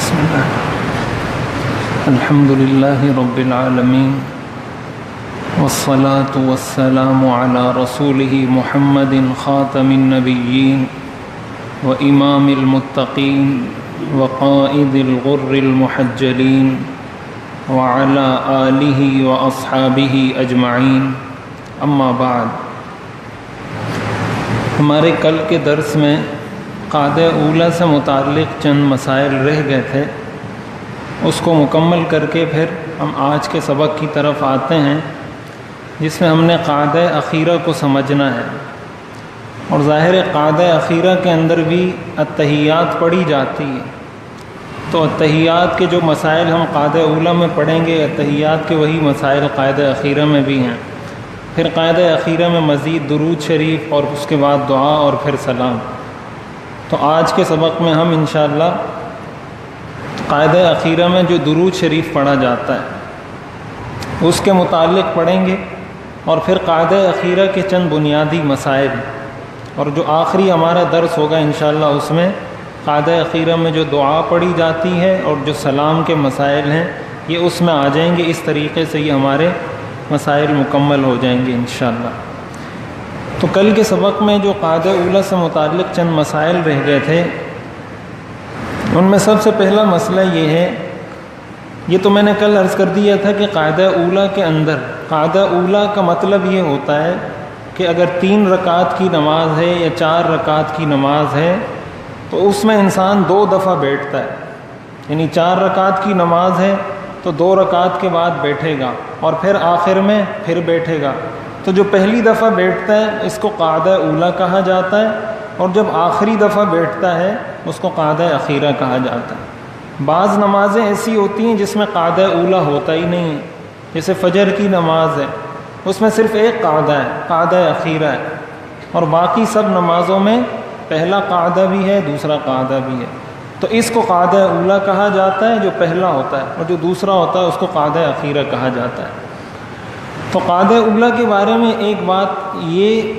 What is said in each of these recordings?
بسم اللہ الحمد للہ رب العالمین والصلاة والسلام علی رسولہ محمد خاتم النبیین وامام المتقین وقائد الغر المحجلین وعلی آلہ واصحابہ اجمعین اما بعد۔ ہمارے کل کے درس میں قاعدہ اولیٰ سے متعلق چند مسائل رہ گئے تھے، اس کو مکمل کر کے پھر ہم آج کے سبق کی طرف آتے ہیں، جس میں ہم نے قاعدہ اخیرہ کو سمجھنا ہے۔ اور ظاہر قاعدہ اخیرہ کے اندر بھی التحیات پڑھی جاتی ہے، تو التحیات کے جو مسائل ہم قاعدہ اولیٰ میں پڑھیں گے، التحیات کے وہی مسائل قاعدہ اخیرہ میں بھی ہیں۔ پھر قاعدہ اخیرہ میں مزید درود شریف اور اس کے بعد دعا اور پھر سلام۔ تو آج کے سبق میں ہم انشاءاللہ قاعدہ اخیرہ میں جو درود شریف پڑھا جاتا ہے اس کے متعلق پڑھیں گے، اور پھر قاعدہ اخیرہ کے چند بنیادی مسائل، اور جو آخری ہمارا درس ہوگا انشاءاللہ اس میں قاعدہ اخیرہ میں جو دعا پڑھی جاتی ہے اور جو سلام کے مسائل ہیں یہ اس میں آ جائیں گے۔ اس طریقے سے یہ ہمارے مسائل مکمل ہو جائیں گے انشاءاللہ۔ تو کل کے سبق میں جو قاعدہ اولیٰ سے متعلق چند مسائل رہ گئے تھے، ان میں سب سے پہلا مسئلہ یہ ہے، یہ تو میں نے کل عرض کر دیا تھا کہ قاعدہ اولیٰ کے اندر قاعدہ اولیٰ کا مطلب یہ ہوتا ہے کہ اگر 3 رکعت کی نماز ہے یا 4 رکعت کی نماز ہے تو اس میں انسان 2 دفعہ بیٹھتا ہے، یعنی 4 رکعت کی نماز ہے تو 2 رکعت کے بعد بیٹھے گا اور پھر آخر میں پھر بیٹھے گا۔ تو جو پہلی دفعہ بیٹھتا ہے اس کو قاعدہ اولیٰ کہا جاتا ہے، اور جب آخری دفعہ بیٹھتا ہے اس کو قاعدہ اخیرہ کہا جاتا ہے۔ بعض نمازیں ایسی ہوتی ہیں جس میں قاعدہ اولیٰ ہوتا ہی نہیں ہے، جیسے فجر کی نماز ہے، اس میں صرف ایک قاعدہ ہے، قاعدہ اخیرہ ہے، اور باقی سب نمازوں میں پہلا قاعدہ بھی ہے دوسرا قاعدہ بھی ہے۔ تو اس کو قاعدہ اولیٰ کہا جاتا ہے جو پہلا ہوتا ہے، اور جو دوسرا ہوتا ہے اس کو قاعدہ اخیرہ کہا جاتا ہے۔ تو قاعدہ اولیٰ کے بارے میں ایک بات یہ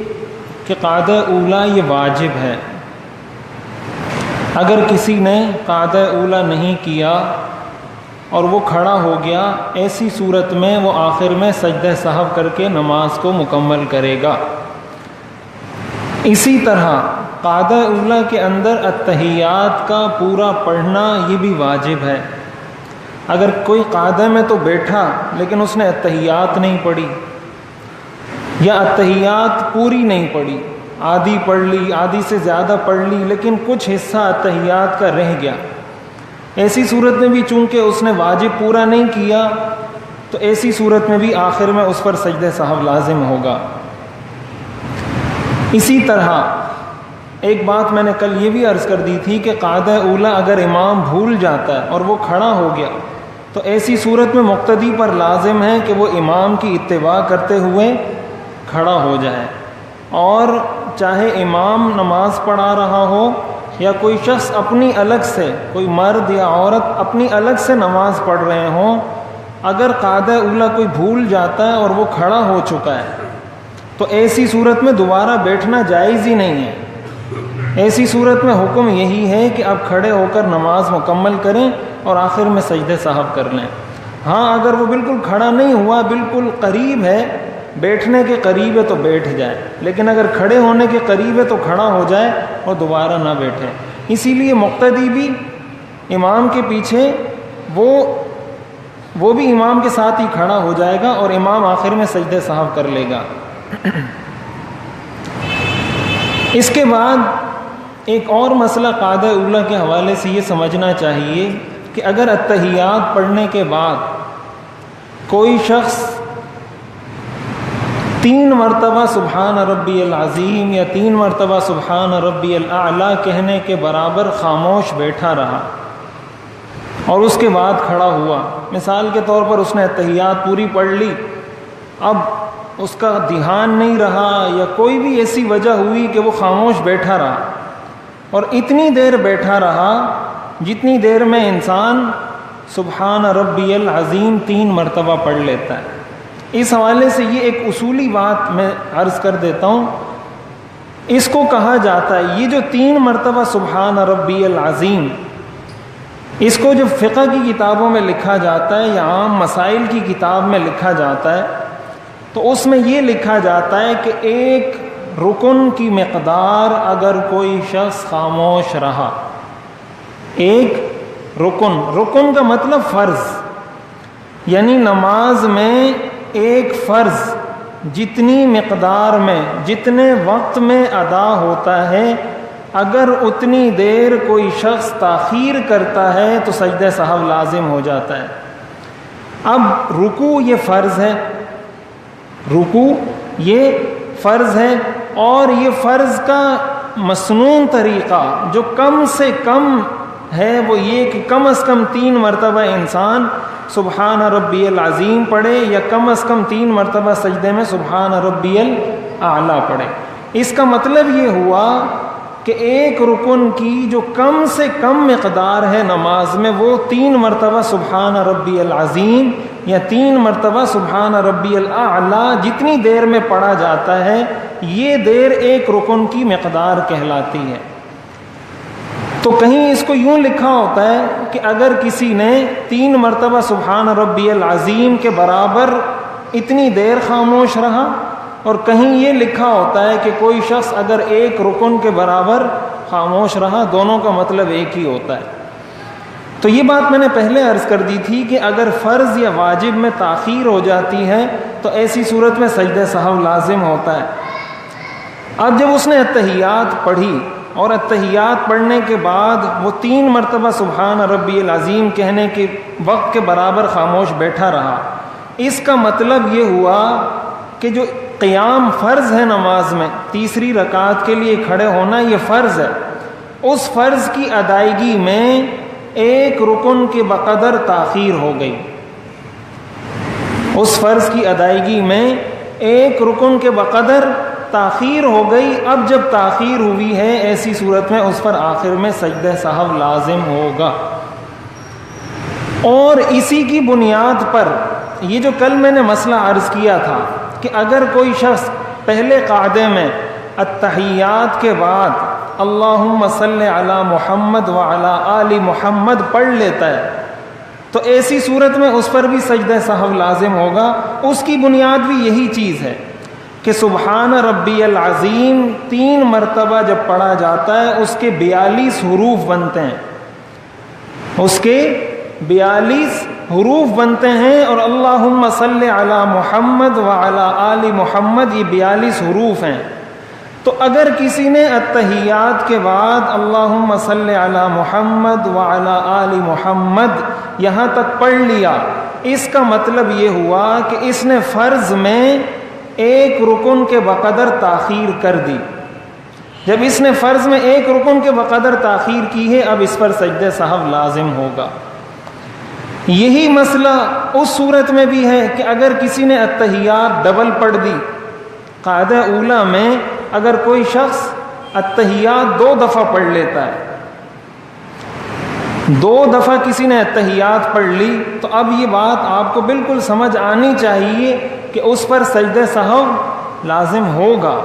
کہ قاعدہ اولیٰ یہ واجب ہے۔ اگر کسی نے قاعدہ اولیٰ نہیں کیا اور وہ کھڑا ہو گیا، ایسی صورت میں وہ آخر میں سجدہ سہو کر کے نماز کو مکمل کرے گا۔ اسی طرح قاعدہ اولیٰ کے اندر التحیات کا پورا پڑھنا یہ بھی واجب ہے۔ اگر کوئی قاعدہ میں تو بیٹھا لیکن اس نے التحیات نہیں پڑھی، یا التحیات پوری نہیں پڑھی، آدھی پڑھ لی، آدھی سے زیادہ پڑھ لی، لیکن کچھ حصہ التحیات کا رہ گیا، ایسی صورت میں بھی چونکہ اس نے واجب پورا نہیں کیا تو ایسی صورت میں بھی آخر میں اس پر سجدہ سہو لازم ہوگا۔ اسی طرح ایک بات میں نے کل یہ بھی عرض کر دی تھی کہ قاعدہ اولیٰ اگر امام بھول جاتا ہے اور وہ کھڑا ہو گیا تو ایسی صورت میں مقتدی پر لازم ہے کہ وہ امام کی اتباع کرتے ہوئے کھڑا ہو جائے، اور چاہے امام نماز پڑھا رہا ہو یا کوئی شخص اپنی الگ سے، کوئی مرد یا عورت اپنی الگ سے نماز پڑھ رہے ہوں، اگر قاعدہ اولیٰ کوئی بھول جاتا ہے اور وہ کھڑا ہو چکا ہے تو ایسی صورت میں دوبارہ بیٹھنا جائز ہی نہیں ہے۔ ایسی صورت میں حکم یہی ہے کہ آپ کھڑے ہو کر نماز مکمل کریں اور آخر میں سجدہ سہو کر لیں۔ ہاں اگر وہ بالکل کھڑا نہیں ہوا، بالکل قریب ہے، بیٹھنے کے قریب ہے تو بیٹھ جائے، لیکن اگر کھڑے ہونے کے قریب ہے تو کھڑا ہو جائے اور دوبارہ نہ بیٹھے۔ اسی لیے مقتدی بھی امام کے پیچھے وہ بھی امام کے ساتھ ہی کھڑا ہو جائے گا اور امام آخر میں سجدہ سہو کر لے گا۔ اس کے بعد ایک اور مسئلہ قاعدہ اولیٰ کے حوالے سے یہ سمجھنا چاہیے کہ اگر التحیات پڑھنے کے بعد کوئی شخص 3 مرتبہ سبحان ربی العظیم یا 3 مرتبہ سبحان ربی الاعلیٰ کہنے کے برابر خاموش بیٹھا رہا اور اس کے بعد کھڑا ہوا، مثال کے طور پر اس نے التحیات پوری پڑھ لی، اب اس کا دھیان نہیں رہا یا کوئی بھی ایسی وجہ ہوئی کہ وہ خاموش بیٹھا رہا، اور اتنی دیر بیٹھا رہا جتنی دیر میں انسان سبحان ربی العظیم 3 مرتبہ پڑھ لیتا ہے۔ اس حوالے سے یہ ایک اصولی بات میں عرض کر دیتا ہوں، اس کو کہا جاتا ہے، یہ جو 3 مرتبہ سبحان ربی العظیم اس کو جب فقہ کی کتابوں میں لکھا جاتا ہے یا عام مسائل کی کتاب میں لکھا جاتا ہے تو اس میں یہ لکھا جاتا ہے کہ ایک رکن کی مقدار اگر کوئی شخص خاموش رہا، ایک رکن کا مطلب فرض، یعنی نماز میں ایک فرض جتنی مقدار میں جتنے وقت میں ادا ہوتا ہے، اگر اتنی دیر کوئی شخص تاخیر کرتا ہے تو سجدہ سہو لازم ہو جاتا ہے۔ اب رکوع یہ فرض ہے، رکوع یہ فرض ہے، اور یہ فرض کا مسنون طریقہ جو کم سے کم ہے وہ یہ کہ کم از کم 3 مرتبہ انسان سبحان ربی العظیم پڑھے یا کم از کم 3 مرتبہ سجدے میں سبحان ربی الاعلیٰ پڑھے۔ اس کا مطلب یہ ہوا کہ ایک رکن کی جو کم سے کم مقدار ہے نماز میں وہ 3 مرتبہ سبحان ربی العظیم یا 3 مرتبہ سبحان ربی الاعلیٰ جتنی دیر میں پڑھا جاتا ہے، یہ دیر ایک رکن کی مقدار کہلاتی ہے۔ تو کہیں اس کو یوں لکھا ہوتا ہے کہ اگر کسی نے 3 مرتبہ سبحان ربی العظیم کے برابر اتنی دیر خاموش رہا، اور کہیں یہ لکھا ہوتا ہے کہ کوئی شخص اگر ایک رکن کے برابر خاموش رہا، دونوں کا مطلب ایک ہی ہوتا ہے۔ تو یہ بات میں نے پہلے عرض کر دی تھی کہ اگر فرض یا واجب میں تاخیر ہو جاتی ہے تو ایسی صورت میں سجدہ سہو لازم ہوتا ہے۔ اب جب اس نے اتحیات پڑھی اور اتحیات پڑھنے کے بعد وہ 3 مرتبہ سبحان ربی العظیم کہنے کے وقت کے برابر خاموش بیٹھا رہا، اس کا مطلب یہ ہوا کہ جو قیام فرض ہے نماز میں، تیسری رکعت کے لیے کھڑے ہونا یہ فرض ہے، اس فرض کی ادائیگی میں ایک رکن کے بقدر تاخیر ہو گئی، اس فرض کی ادائیگی میں ایک رکن کے بقدر تاخیر ہو گئی۔ اب جب تاخیر ہوئی ہے ایسی صورت میں اس پر آخر میں سجدہ سہو لازم ہوگا۔ اور اسی کی بنیاد پر یہ جو کل میں نے مسئلہ عرض کیا تھا کہ اگر کوئی شخص پہلے قاعدے میں التحیات کے بعد اللہم صلی علی محمد وعلی آل محمد پڑھ لیتا ہے تو ایسی صورت میں اس پر بھی سجدہ سہو لازم ہوگا۔ اس کی بنیاد بھی یہی چیز ہے کہ سبحان ربی العظیم 3 مرتبہ جب پڑھا جاتا ہے اس کے 42 حروف بنتے ہیں، اس کے 42 حروف بنتے ہیں، اور اللہم صلی علی محمد وعلی آل محمد یہ 42 حروف ہیں۔ تو اگر کسی نے التحیات کے بعد اللہم صلی علی محمد وعلی آل محمد یہاں تک پڑھ لیا، اس کا مطلب یہ ہوا کہ اس نے فرض میں ایک رکن کے بقدر تاخیر کر دی۔ جب اس نے فرض میں ایک رکن کے بقدر تاخیر کی ہے اب اس پر سجدہ سہو لازم ہوگا۔ یہی مسئلہ اس صورت میں بھی ہے کہ اگر کسی نے التحیات ڈبل پڑھ دی، قاعدہ اولیٰ میں اگر کوئی شخص التحیات 2 دفعہ پڑھ لیتا ہے، 2 دفعہ کسی نے التحیات پڑھ لی، تو اب یہ بات آپ کو بالکل سمجھ آنی چاہیے کہ اس پر سجدہ سہو لازم ہوگا۔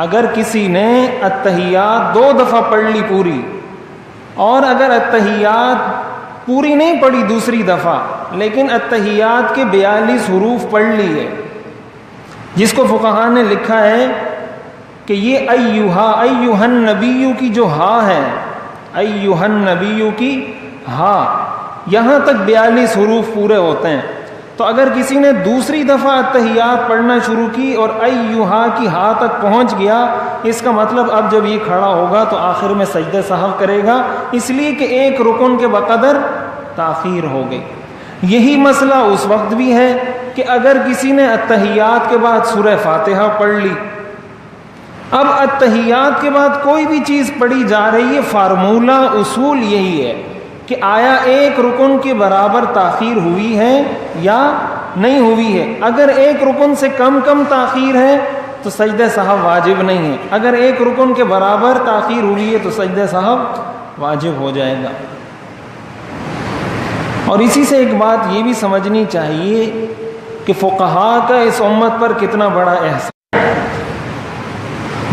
اگر کسی نے التحیات 2 دفعہ پڑھ لی پوری، اور اگر التحیات پوری نہیں پڑھی دوسری دفعہ لیکن التحیات کے 42 حروف پڑھ لیے، جس کو فقہاء نے لکھا ہے کہ یہ ایہا النبی کی جو ہا ہے، ایہا النبی کی ہا، یہاں تک 42 حروف پورے ہوتے ہیں۔ تو اگر کسی نے دوسری دفعہ التحیات پڑھنا شروع کی اور ایہا کی ہا تک پہنچ گیا، اس کا مطلب اب جب یہ کھڑا ہوگا تو آخر میں سجدہ سہو کرے گا، اس لیے کہ ایک رکن کے بقدر تاخیر ہو گئی۔ یہی مسئلہ اس وقت بھی ہے کہ اگر کسی نے التحیات کے بعد سورہ فاتحہ پڑھ لی، اب التحیات کے بعد کوئی بھی چیز پڑھی جا رہی ہے، فارمولہ اصول یہی ہے کہ آیا ایک رکن کے برابر تاخیر ہوئی ہے یا نہیں ہوئی ہے۔ اگر ایک رکن سے کم تاخیر ہے تو سجدہ سہو واجب نہیں ہے، اگر ایک رکن کے برابر تاخیر ہوئی ہے تو سجدہ سہو واجب ہو جائے گا۔ اور اسی سے ایک بات یہ بھی سمجھنی چاہیے کہ فقہاء کا اس امت پر کتنا بڑا احسان ہے۔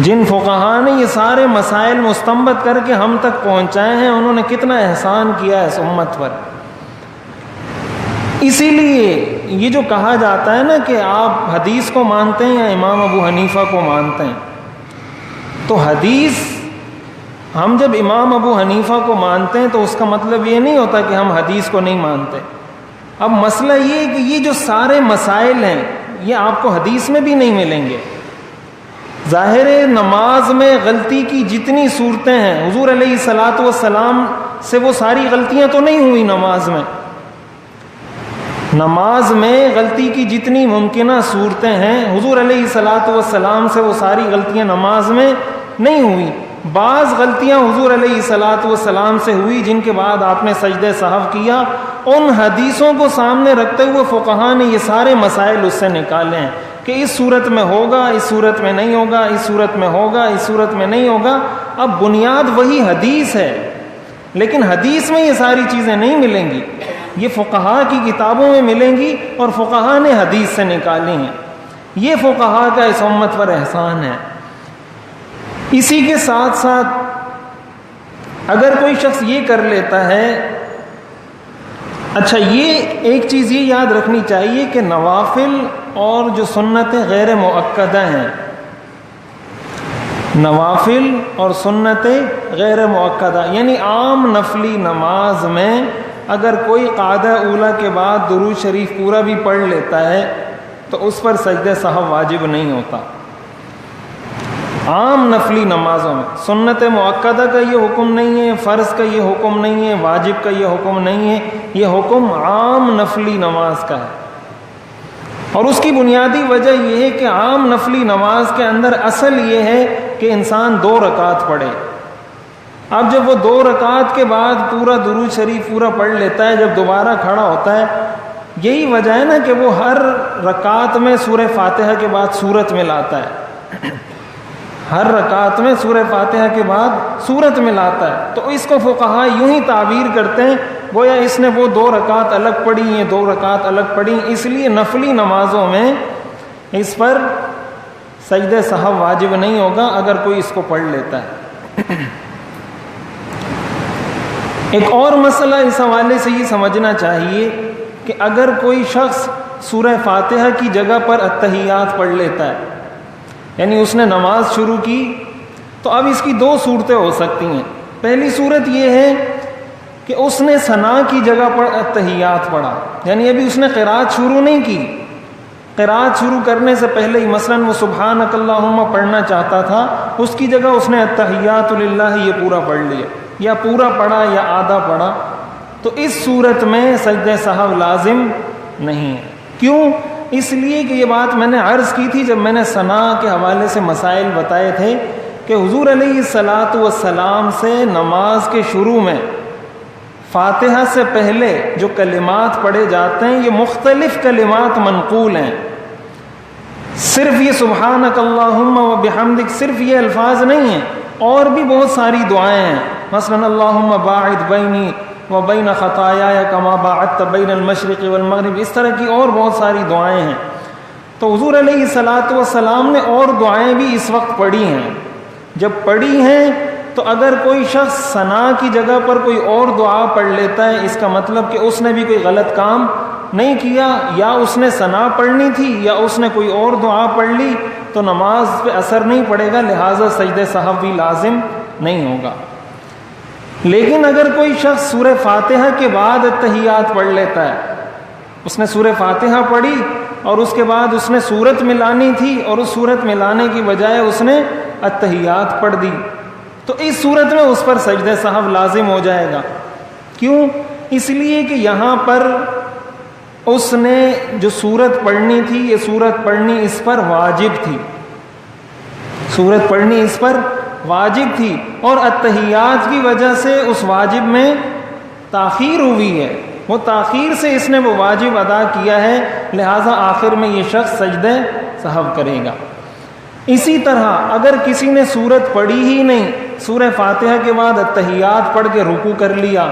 جن فقہا نے یہ سارے مسائل مستنبط کر کے ہم تک پہنچائے ہیں، انہوں نے کتنا احسان کیا ہے اس امت پر۔ اسی لیے یہ جو کہا جاتا ہے نا کہ آپ حدیث کو مانتے ہیں یا امام ابو حنیفہ کو مانتے ہیں، تو حدیث ہم جب امام ابو حنیفہ کو مانتے ہیں تو اس کا مطلب یہ نہیں ہوتا کہ ہم حدیث کو نہیں مانتے۔ اب مسئلہ یہ ہے کہ یہ جو سارے مسائل ہیں یہ آپ کو حدیث میں بھی نہیں ملیں گے۔ ظاہر نماز میں غلطی کی جتنی صورتیں ہیں، حضور علیہ الصلاۃ والسلام سے وہ ساری غلطیاں تو نہیں ہوئی نماز میں غلطی کی جتنی ممکنہ صورتیں ہیں، حضور علیہ الصلاۃ والسلام سے وہ ساری غلطیاں نماز میں نہیں ہوئی۔ بعض غلطیاں حضور علیہ الصلاۃ والسلام سے ہوئی جن کے بعد آپ نے سجدہ سہو کیا، ان حدیثوں کو سامنے رکھتے ہوئے فقہا نے یہ سارے مسائل اس سے نکالے ہیں کہ اس صورت میں ہوگا، اس صورت میں نہیں ہوگا، اس صورت میں ہوگا، اس صورت میں نہیں ہوگا۔ اب بنیاد وہی حدیث ہے، لیکن حدیث میں یہ ساری چیزیں نہیں ملیں گی، یہ فقہا کی کتابوں میں ملیں گی اور فقہا نے حدیث سے نکالی ہیں۔ یہ فقہا کا اس امت پر احسان ہے۔ اسی کے ساتھ ساتھ اگر کوئی شخص یہ کر لیتا ہے، اچھا یہ ایک چیز یہ یاد رکھنی چاہیے کہ نوافل اور جو سنتیں غیر مؤکدہ ہیں، نوافل اور سنتیں غیر مؤکدہ یعنی عام نفلی نماز میں اگر کوئی قاعدہ اولیٰ کے بعد درود شریف پورا بھی پڑھ لیتا ہے تو اس پر سجدہ سہو واجب نہیں ہوتا۔ عام نفلی نمازوں میں سنت مؤکدہ کا یہ حکم نہیں ہے، فرض کا یہ حکم نہیں ہے، واجب کا یہ حکم نہیں ہے، یہ حکم عام نفلی نماز کا ہے۔ اور اس کی بنیادی وجہ یہ ہے کہ عام نفلی نماز کے اندر اصل یہ ہے کہ انسان 2 رکعت پڑھے۔ اب جب وہ 2 رکعت کے بعد پورا درود شریف پورا پڑھ لیتا ہے، جب دوبارہ کھڑا ہوتا ہے، یہی وجہ ہے نا کہ وہ ہر رکعت میں سورہ فاتحہ کے بعد سورت ملاتا ہے، ہر رکعت میں سورہ فاتحہ کے بعد سورت ملاتا ہے۔ تو اس کو فقہا یوں ہی تعبیر کرتے ہیں گویا اس نے وہ 2 رکعت الگ پڑھی ہیں، 2 رکعت الگ پڑھی، اس لیے نفلی نمازوں میں اس پر سجدہ سہو واجب نہیں ہوگا اگر کوئی اس کو پڑھ لیتا ہے۔ ایک اور مسئلہ اس حوالے سے یہ سمجھنا چاہیے کہ اگر کوئی شخص سورہ فاتحہ کی جگہ پر التحیات پڑھ لیتا ہے، یعنی اس نے نماز شروع کی، تو اب اس کی 2 صورتیں ہو سکتی ہیں۔ پہلی صورت یہ ہے کہ اس نے ثنا کی جگہ پر التحیات پڑھا، یعنی ابھی اس نے قرات شروع نہیں کی، قرات شروع کرنے سے پہلے ہی مثلاً وہ سبحانک اللہم پڑھنا چاہتا تھا، اس کی جگہ اس نے التحیات للہ یہ پورا پڑھ لیا، یا پورا پڑھا یا آدھا پڑھا، تو اس صورت میں سجدہ سہو لازم نہیں ہے۔ کیوں؟ اس لیے کہ یہ بات میں نے عرض کی تھی جب میں نے ثنا کے حوالے سے مسائل بتائے تھے کہ حضور علیہ الصلاۃ والسلام سے نماز کے شروع میں فاتحہ سے پہلے جو کلمات پڑھے جاتے ہیں یہ مختلف کلمات منقول ہیں، صرف یہ سبحانک اللہم و بحمدک صرف یہ الفاظ نہیں ہیں، اور بھی بہت ساری دعائیں ہیں، مثلا اللہم باعد بینی و بین خطایایا کما باعدت بین المشرق والمغرب، اس طرح کی اور بہت ساری دعائیں ہیں۔ تو حضور علیہ الصلاۃ والسلام نے اور دعائیں بھی اس وقت پڑھی ہیں۔ جب پڑھی ہیں تو اگر کوئی شخص ثنا کی جگہ پر کوئی اور دعا پڑھ لیتا ہے، اس کا مطلب کہ اس نے بھی کوئی غلط کام نہیں کیا، یا اس نے ثنا پڑھنی تھی یا اس نے کوئی اور دعا پڑھ لی، تو نماز پہ اثر نہیں پڑے گا، لہٰذا سجدہ سہو بھی لازم نہیں ہوگا۔ لیکن اگر کوئی شخص سورہ فاتحہ کے بعد التحیات پڑھ لیتا ہے، اس نے سورہ فاتحہ پڑھی اور اس کے بعد اس نے سورت ملانی تھی اور اس سورت ملانے کی بجائے اس نے التحیات پڑھ دی، تو اس صورت میں اس پر سجدہ سہو لازم ہو جائے گا۔ کیوں؟ اس لیے کہ یہاں پر اس نے جو سورت پڑھنی تھی، یہ سورت پڑھنی اس پر واجب تھی، سورت پڑھنی اس پر واجب تھی، اور التحیات کی وجہ سے اس واجب میں تاخیر ہوئی ہے، وہ تاخیر سے اس نے وہ واجب ادا کیا ہے، لہٰذا آخر میں یہ شخص سجدہ سہو کرے گا۔ اسی طرح اگر کسی نے سورت پڑھی ہی نہیں، سورہ فاتحہ کے بعد التحیات پڑھ کے رکوع کر لیا،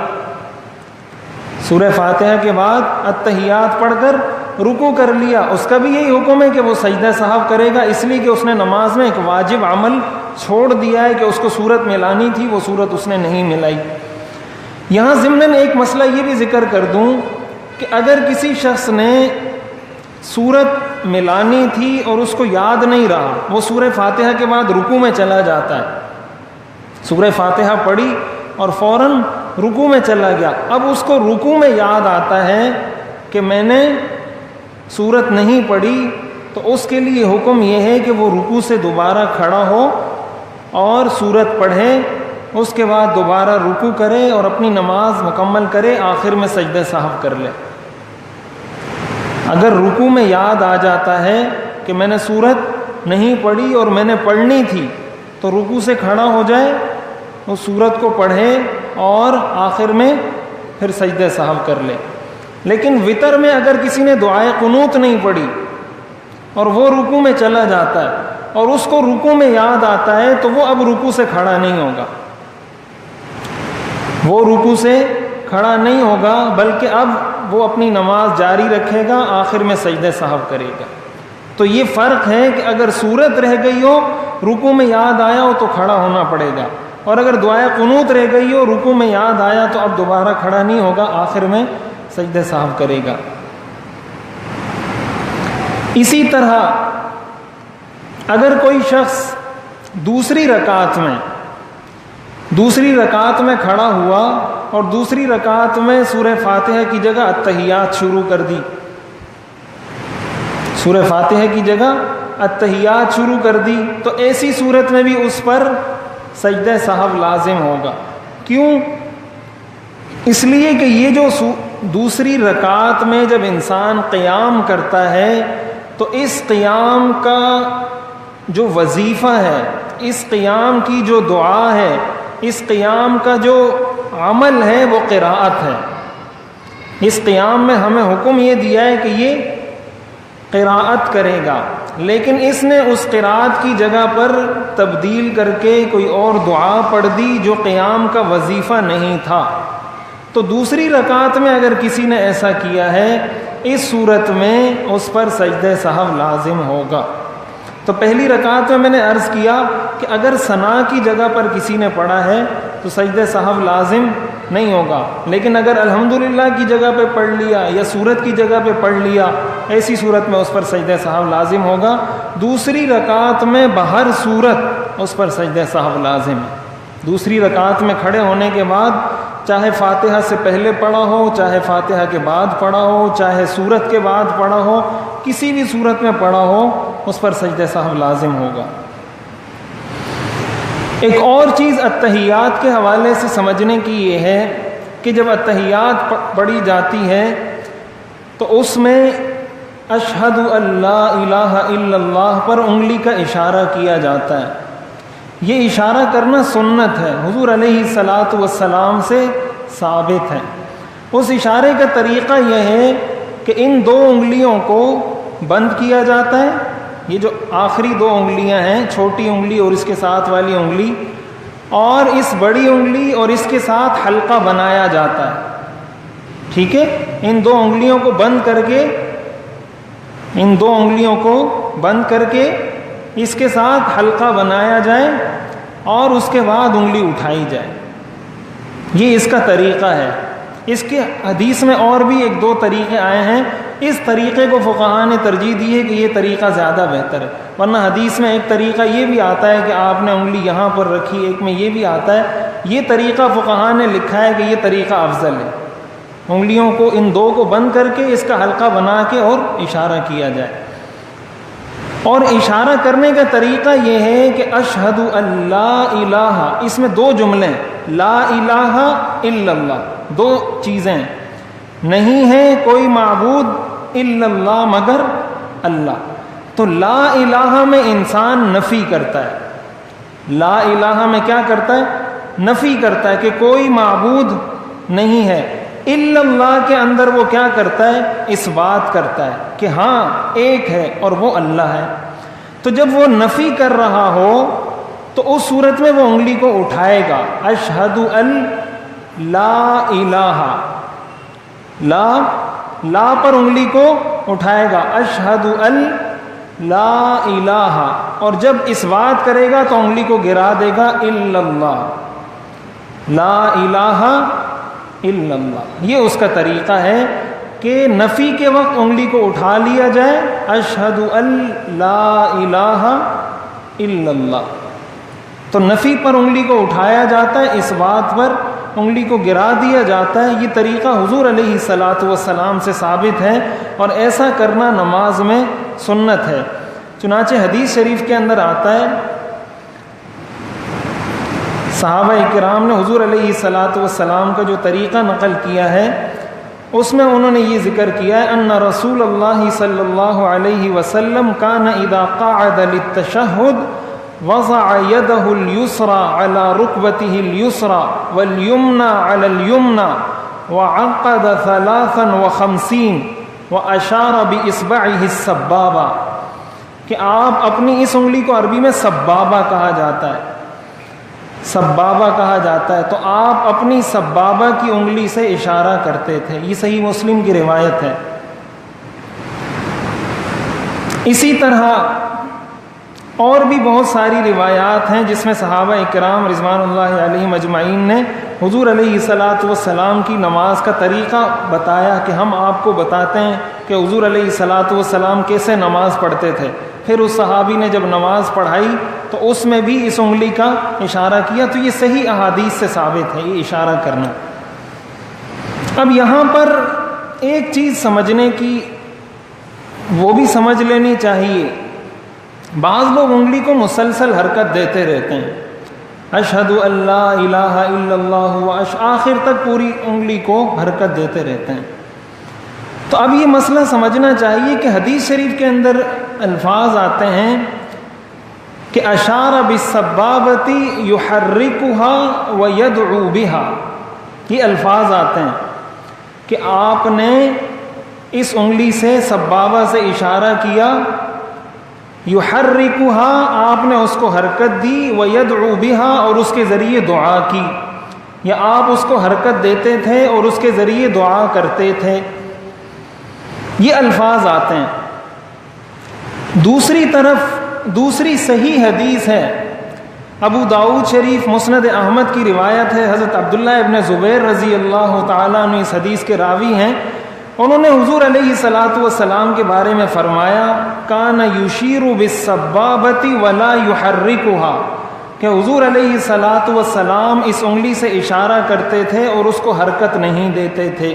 سورہ فاتحہ کے بعد التحیات پڑھ کر رکوع کر لیا، اس کا بھی یہی حکم ہے کہ وہ سجدہ سہو کرے گا، اس لیے کہ اس نے نماز میں ایک واجب عمل چھوڑ دیا ہے کہ اس کو صورت ملانی تھی وہ صورت اس نے نہیں ملائی۔ یہاں ضمناً ایک مسئلہ یہ بھی ذکر کر دوں کہ اگر کسی شخص نے صورت ملانی تھی اور اس کو یاد نہیں رہا، وہ سورہ فاتحہ کے بعد رکوع میں چلا جاتا ہے، سورہ فاتحہ پڑھی اور فوراً رکوع میں چلا گیا، اب اس کو رکوع میں یاد آتا ہے کہ میں نے صورت نہیں پڑھی، تو اس کے لیے حکم یہ ہے کہ وہ رکوع سے دوبارہ کھڑا ہو اور صورت پڑھے، اس کے بعد دوبارہ رکوع کرے اور اپنی نماز مکمل کرے، آخر میں سجدہ سہو کر لے۔ اگر رکوع میں یاد آ جاتا ہے کہ میں نے صورت نہیں پڑھی اور میں نے پڑھنی تھی، تو رکوع سے کھڑا ہو جائے، وہ صورت کو پڑھے اور آخر میں پھر سجدہ سہو کر لے۔ لیکن وتر میں اگر کسی نے دعائے قنوت نہیں پڑھی اور وہ رکوع میں چلا جاتا ہے اور اس کو رکوع میں یاد آتا ہے، تو وہ اب رکوع سے کھڑا نہیں ہوگا، وہ رکوع سے کھڑا نہیں ہوگا، بلکہ اب وہ اپنی نماز جاری رکھے گا، آخر میں سجدہ سہو کرے گا۔ تو یہ فرق ہے کہ اگر صورت رہ گئی ہو، رکوع میں یاد آیا ہو تو کھڑا ہونا پڑے گا، اور اگر دعائے قنوت رہ گئی ہو، رکوع میں یاد آیا تو اب دوبارہ کھڑا نہیں ہوگا، آخر میں سجدہ سہو کرے گا۔ اسی طرح اگر کوئی شخص دوسری رکعت میں کھڑا ہوا اور دوسری رکعت میں سورہ فاتحہ کی جگہ التحیات شروع کر دی، سورہ فاتحہ کی جگہ التحیات شروع کر دی، تو ایسی صورت میں بھی اس پر سجدہ سہو لازم ہوگا۔ کیوں؟ اس لیے کہ یہ جو دوسری رکعت میں جب انسان قیام کرتا ہے تو اس قیام کا جو وظیفہ ہے، اس قیام کی جو دعا ہے، اس قیام کا جو عمل ہے وہ قراءت ہے۔ اس قیام میں ہمیں حکم یہ دیا ہے کہ یہ قراءت کرے گا، لیکن اس نے اس قراءت کی جگہ پر تبدیل کر کے کوئی اور دعا پڑھ دی جو قیام کا وظیفہ نہیں تھا۔ تو دوسری رکعت میں اگر کسی نے ایسا کیا ہے، اس صورت میں اس پر سجدہ سہو لازم ہوگا۔ تو پہلی رکعت میں نے عرض کیا کہ اگر ثنا کی جگہ پر کسی نے پڑھا ہے تو سجدہ سہو لازم نہیں ہوگا، لیکن اگر الحمدللہ کی جگہ پہ پڑھ لیا یا سورت کی جگہ پہ پڑھ لیا، ایسی صورت میں اس پر سجدہ سہو لازم ہوگا۔ دوسری رکعت میں بہر صورت اس پر سجدہ سہو لازم ہے۔ دوسری رکعت میں کھڑے ہونے کے بعد چاہے فاتحہ سے پہلے پڑھا ہو، چاہے فاتحہ کے بعد پڑھا ہو، چاہے سورت کے بعد پڑھا ہو، کسی بھی صورت میں پڑھا ہو، اس پر سجدہ سہو لازم ہوگا۔ ایک اور چیز التحیات کے حوالے سے سمجھنے کی یہ ہے کہ جب التحیات پڑھی جاتی ہے تو اس میں اشہد ان لا الہ الا اللہ پر انگلی کا اشارہ کیا جاتا ہے۔ یہ اشارہ کرنا سنت ہے، حضور علیہ الصلاۃ والسلام سے ثابت ہے۔ اس اشارے کا طریقہ یہ ہے کہ ان دو انگلیوں کو بند کیا جاتا ہے، یہ جو آخری دو انگلیاں ہیں، چھوٹی انگلی اور اس کے ساتھ والی انگلی، اور اس بڑی انگلی اور اس کے ساتھ حلقہ بنایا جاتا ہے، ٹھیک ہے؟ ان دو انگلیوں کو بند کر کے، ان دو انگلیوں کو بند کر کے اس کے ساتھ حلقہ بنایا جائے اور اس کے بعد انگلی اٹھائی جائے۔ یہ اس کا طریقہ ہے۔ اس کے حدیث میں اور بھی ایک دو طریقے آئے ہیں، اس طریقے کو فقہاء نے ترجیح دی ہے کہ یہ طریقہ زیادہ بہتر ہے، ورنہ حدیث میں ایک طریقہ یہ بھی آتا ہے کہ آپ نے انگلی یہاں پر رکھی، ایک میں یہ بھی آتا ہے۔ یہ طریقہ فقہاء نے لکھا ہے کہ یہ طریقہ افضل ہے، انگلیوں کو ان دو کو بند کر کے اس کا حلقہ بنا کے اور اشارہ کیا جائے۔ اور اشارہ کرنے کا طریقہ یہ ہے کہ اشہد ان لا الہ، اس میں دو جملے ہیں، لا الہ الا اللہ، دو چیزیں نہیں ہے کوئی معبود الا اللہ مگر اللہ۔ تو لا الہ میں انسان نفی کرتا ہے، لا الہ میں کیا کرتا ہے؟ نفی کرتا ہے کہ کوئی معبود نہیں ہے۔ الا اللہ کے اندر وہ کیا کرتا ہے؟ اس بات کرتا ہے کہ ہاں ایک ہے اور وہ اللہ ہے۔ تو جب وہ نفی کر رہا ہو تو اس صورت میں وہ انگلی کو اٹھائے گا، اشہد ان لا الہ، لا پر انگلی کو اٹھائے گا، اشہد ان لا الہ اور جب اس بات کرے گا تو انگلی کو گرا دے گا الا اللہ، لا الہ الا اللہ۔ یہ اس کا طریقہ ہے کہ نفی کے وقت انگلی کو اٹھا لیا جائے، اشہد ان لا الہ الا اللہ، تو نفی پر انگلی کو اٹھایا جاتا ہے، اس بات پر انگلی کو گرا دیا جاتا ہے۔ یہ طریقہ حضور علیہ الصلاۃ والسلام سے ثابت ہے، اور ایسا کرنا نماز میں سنت ہے۔ چنانچہ حدیث شریف کے اندر آتا ہے، صحابہ کرام نے حضور علیہ الصلاۃ والسلام کا جو طریقہ نقل کیا ہے اس میں انہوں نے یہ ذکر کیا ہے، ان رسول اللہ صلی اللہ علیہ وسلم کان اذا قعد للتشہد وضع يده اليسرى على ركبته اليسرى واليمنى على اليمنى وعقد 53 واشار باصبعه السبابہ، کہ آپ اپنی اس انگلی کو عربی میں سبابہ کہا جاتا ہے، سبابہ کہا جاتا ہے، تو آپ اپنی سبابہ کی انگلی سے اشارہ کرتے تھے۔ یہ صحیح مسلم کی روایت ہے۔ اسی طرح اور بھی بہت ساری روایات ہیں جس میں صحابہ اکرام رضوان اللہ علیہم اجمعین نے حضور علیہ الصلاۃ والسلام کی نماز کا طریقہ بتایا، کہ ہم آپ کو بتاتے ہیں کہ حضور علیہ الصلاۃ والسلام کیسے نماز پڑھتے تھے۔ پھر اس صحابی نے جب نماز پڑھائی تو اس میں بھی اس انگلی کا اشارہ کیا، تو یہ صحیح احادیث سے ثابت ہے یہ اشارہ کرنا۔ اب یہاں پر ایک چیز سمجھنے کی وہ بھی سمجھ لینی چاہیے، بعض لوگ انگلی کو مسلسل حرکت دیتے رہتے ہیں، اشہد ان لا الہ الا اللہ، آخر تک پوری انگلی کو حرکت دیتے رہتے ہیں۔ تو اب یہ مسئلہ سمجھنا چاہیے کہ حدیث شریف کے اندر الفاظ آتے ہیں کہ اشار بالسبابۃ یحرکها ویدعو بها، یہ الفاظ آتے ہیں کہ آپ نے اس انگلی سے سبابہ سے اشارہ کیا، یحرکها آپ نے اس کو حرکت دی، ویدعو بها اور اس کے ذریعے دعا کی، یا آپ اس کو حرکت دیتے تھے اور اس کے ذریعے دعا کرتے تھے، یہ الفاظ آتے ہیں۔ دوسری طرف دوسری صحیح حدیث ہے، ابو داؤد شریف مسند احمد کی روایت ہے، حضرت عبداللہ ابن زبیر رضی اللہ تعالیٰ عنہ اس حدیث کے راوی ہیں، انہوں نے حضور علیہ الصلاۃ والسلام کے بارے میں فرمایا، کان یشیر بالسبابۃ ولا یحرکها، کہ حضور علیہ الصلاۃ والسلام اس انگلی سے اشارہ کرتے تھے اور اس کو حرکت نہیں دیتے تھے۔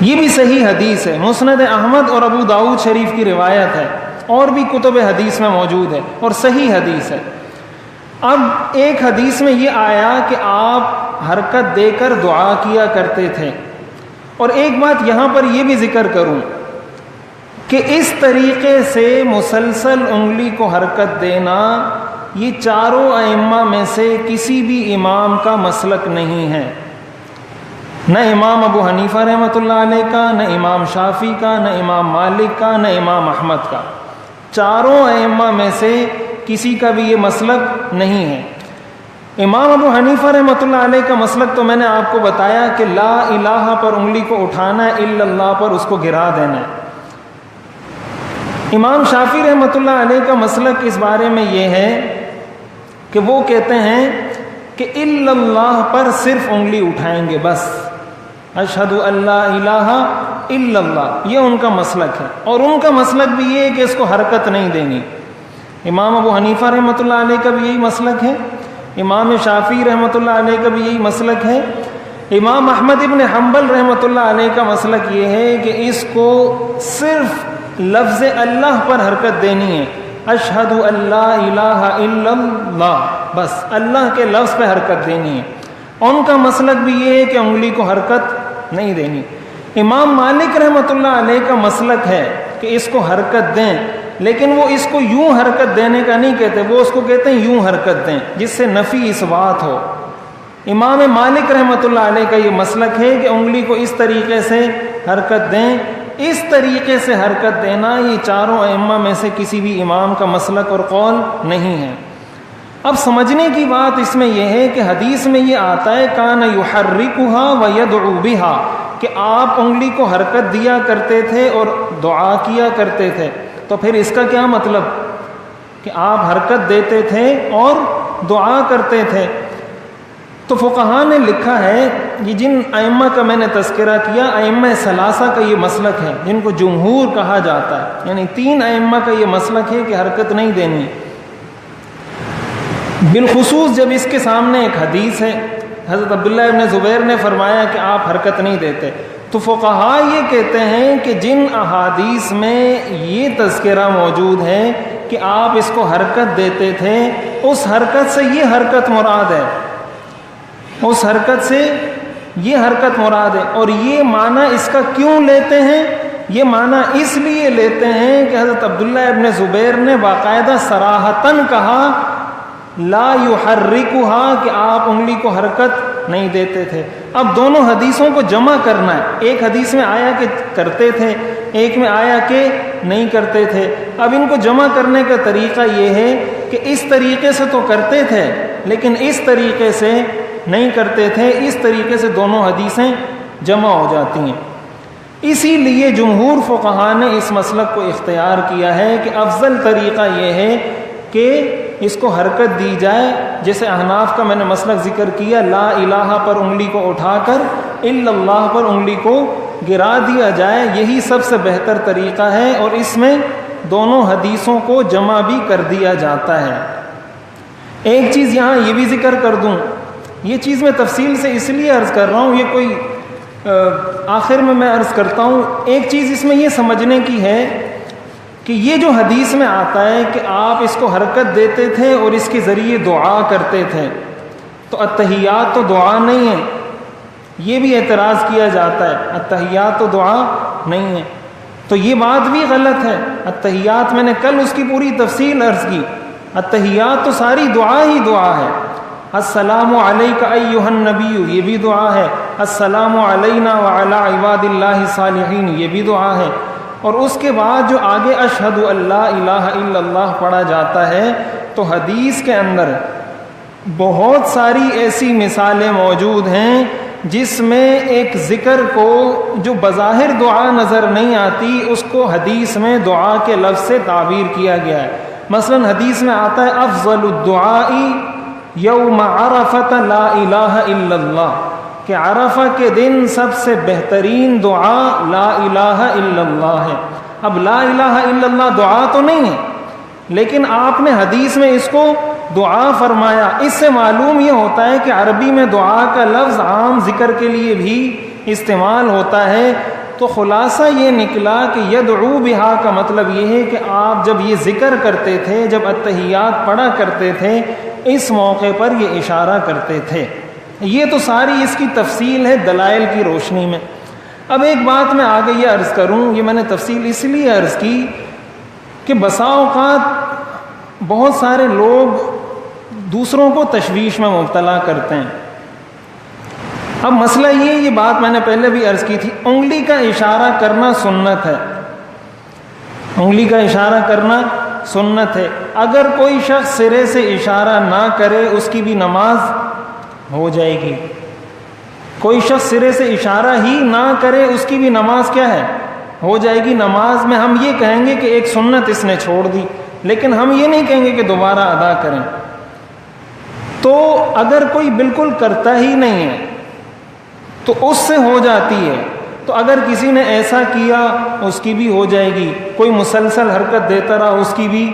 یہ بھی صحیح حدیث ہے، مسند احمد اور ابو داؤد شریف کی روایت ہے، اور بھی کتب حدیث میں موجود ہے اور صحیح حدیث ہے۔ اب ایک حدیث میں یہ آیا کہ آپ حرکت دے کر دعا کیا کرتے تھے، اور ایک بات یہاں پر یہ بھی ذکر کروں کہ اس طریقے سے مسلسل انگلی کو حرکت دینا یہ چاروں ائمہ میں سے کسی بھی امام کا مسلک نہیں ہے، نہ امام ابو حنیفہ رحمۃ اللہ علیہ کا، نہ امام شافعی کا، نہ امام مالک کا، نہ امام احمد کا، چاروں ائمہ میں سے کسی کا بھی یہ مسلک نہیں ہے۔ امام ابو حنیفہ رحمۃ اللہ علیہ کا مسلک تو میں نے آپ کو بتایا کہ لا الہ پر انگلی کو اٹھانا ہے، الا اللہ پر اس کو گرا دینا ہے۔ امام شافعی رحمۃ اللہ علیہ کا مسلک اس بارے میں یہ ہے کہ وہ کہتے ہیں کہ الا اللہ پر صرف انگلی اٹھائیں گے، بس اشہد ان لا الہ الا اللہ، یہ ان کا مسلک ہے، اور ان کا مسلک بھی یہ ہے کہ اس کو حرکت نہیں دینی۔ امام ابو حنیفہ رحمۃ اللہ علیہ کا بھی یہی مسلک ہے، امام شافعی رحمۃ اللہ علیہ کا بھی یہی مسلک ہے، امام احمد ابن حنبل رحمۃ اللہ علیہ کا مسلک یہ ہے کہ اس کو صرف لفظ اللہ پر حرکت دینی ہے، اشہد ان لا الہ الا اللہ، بس اللہ کے لفظ پہ حرکت دینی ہے۔ ان کا مسلک بھی یہ ہے کہ انگلی کو حرکت نہیں دینی۔ امام مالک رحمۃ اللہ علیہ کا مسلک ہے کہ اس کو حرکت دیں، لیکن وہ اس کو یوں حرکت دینے کا نہیں کہتے، وہ اس کو کہتے ہیں یوں حرکت دیں جس سے نفی اثبات ہو۔ امام مالک رحمۃ اللہ علیہ کا یہ مسلک ہے کہ انگلی کو اس طریقے سے حرکت دیں، اس طریقے سے حرکت دینا یہ چاروں ائمہ میں سے کسی بھی امام کا مسلک اور قول نہیں ہے۔ اب سمجھنے کی بات اس میں یہ ہے کہ حدیث میں یہ آتا ہے کان یحرکها ویدعو بها، کہ آپ انگلی کو حرکت دیا کرتے تھے اور دعا کیا کرتے تھے، تو پھر اس کا کیا مطلب؟ کہ آپ حرکت دیتے تھے اور دعا کرتے تھے۔ تو فقہاء نے لکھا ہے، یہ جن ائمہ کا میں نے تذکرہ کیا، ائمہ ثلاثہ کا یہ مسلک ہے جن کو جمہور کہا جاتا ہے، یعنی 3 ائمہ کا یہ مسلک ہے کہ حرکت نہیں دینی۔ بالخصوص جب اس کے سامنے ایک حدیث ہے، حضرت عبداللہ ابن زبیر نے فرمایا کہ آپ حرکت نہیں دیتے، تو فقہاء یہ کہتے ہیں کہ جن احادیث میں یہ تذکرہ موجود ہے کہ آپ اس کو حرکت دیتے تھے، اس حرکت سے یہ حرکت مراد ہے، اس حرکت سے یہ حرکت مراد ہے۔ اور یہ معنی اس کا کیوں لیتے ہیں؟ یہ معنی اس لیے لیتے ہیں کہ حضرت عبداللہ ابن زبیر نے باقاعدہ صراحتاً کہا لا یحرکھا، کہ آپ انگلی کو حرکت نہیں دیتے تھے۔ اب دونوں حدیثوں کو جمع کرنا ہے، ایک حدیث میں آیا کہ کرتے تھے، ایک میں آیا کہ نہیں کرتے تھے۔ اب ان کو جمع کرنے کا طریقہ یہ ہے کہ اس طریقے سے تو کرتے تھے لیکن اس طریقے سے نہیں کرتے تھے، اس طریقے سے دونوں حدیثیں جمع ہو جاتی ہیں۔ اسی لیے جمہور فقہاء نے اس مسلک کو اختیار کیا ہے کہ افضل طریقہ یہ ہے کہ اس کو حرکت دی جائے، جیسے احناف کا میں نے مسلک ذکر کیا، لا الہ پر انگلی کو اٹھا کر الا اللہ پر انگلی کو گرا دیا جائے، یہی سب سے بہتر طریقہ ہے، اور اس میں دونوں حدیثوں کو جمع بھی کر دیا جاتا ہے۔ ایک چیز یہاں یہ بھی ذکر کر دوں، یہ چیز میں تفصیل سے اس لیے عرض کر رہا ہوں، یہ کوئی آخر میں عرض کرتا ہوں، ایک چیز اس میں یہ سمجھنے کی ہے کہ یہ جو حدیث میں آتا ہے کہ آپ اس کو حرکت دیتے تھے اور اس کے ذریعے دعا کرتے تھے، تو التحیات تو دعا نہیں ہے، یہ بھی اعتراض کیا جاتا ہے، التحیات تو دعا نہیں ہے، تو یہ بات بھی غلط ہے۔ التحیات میں نے کل اس کی پوری تفصیل عرض کی، التحیات تو ساری دعا ہی دعا ہے۔ السلام علیک ایھا النبی، یہ بھی دعا ہے۔ السلام علینا وعلی عباد اللہ الصالحین، یہ بھی دعا ہے۔ اور اس کے بعد جو آگے اشہد ان لا الہ الا اللہ پڑھا جاتا ہے، تو حدیث کے اندر بہت ساری ایسی مثالیں موجود ہیں جس میں ایک ذکر کو جو بظاہر دعا نظر نہیں آتی، اس کو حدیث میں دعا کے لفظ سے تعبیر کیا گیا ہے۔ مثلا حدیث میں آتا ہے افضل الدعاء یوم عرفۃ لا الہ الا اللہ، کہ عرفہ کے دن سب سے بہترین دعا لا الہ الا اللہ ہے۔ اب لا الہ الا اللہ دعا تو نہیں ہے، لیکن آپ نے حدیث میں اس کو دعا فرمایا۔ اس سے معلوم یہ ہوتا ہے کہ عربی میں دعا کا لفظ عام ذکر کے لیے بھی استعمال ہوتا ہے۔ تو خلاصہ یہ نکلا کہ یدعو بہا کا مطلب یہ ہے کہ آپ جب یہ ذکر کرتے تھے، جب التحیات پڑھا کرتے تھے، اس موقع پر یہ اشارہ کرتے تھے۔ یہ تو ساری اس کی تفصیل ہے دلائل کی روشنی میں۔ اب ایک بات میں آگے یہ عرض کروں، یہ میں نے تفصیل اس لیے عرض کی کہ بسا اوقات بہت سارے لوگ دوسروں کو تشویش میں مبتلا کرتے ہیں۔ اب مسئلہ یہ بات میں نے پہلے بھی عرض کی تھی، انگلی کا اشارہ کرنا سنت ہے، انگلی کا اشارہ کرنا سنت ہے۔ اگر کوئی شخص سرے سے اشارہ نہ کرے اس کی بھی نماز ہو جائے گی، کوئی شخص سرے سے اشارہ ہی نہ کرے اس کی بھی نماز کیا ہے؟ ہو جائے گی۔ نماز میں ہم یہ کہیں گے کہ ایک سنت اس نے چھوڑ دی، لیکن ہم یہ نہیں کہیں گے کہ دوبارہ ادا کریں۔ تو اگر کوئی بالکل کرتا ہی نہیں ہے تو اس سے ہو جاتی ہے، تو اگر کسی نے ایسا کیا اس کی بھی ہو جائے گی، کوئی مسلسل حرکت دیتا رہا اس کی بھی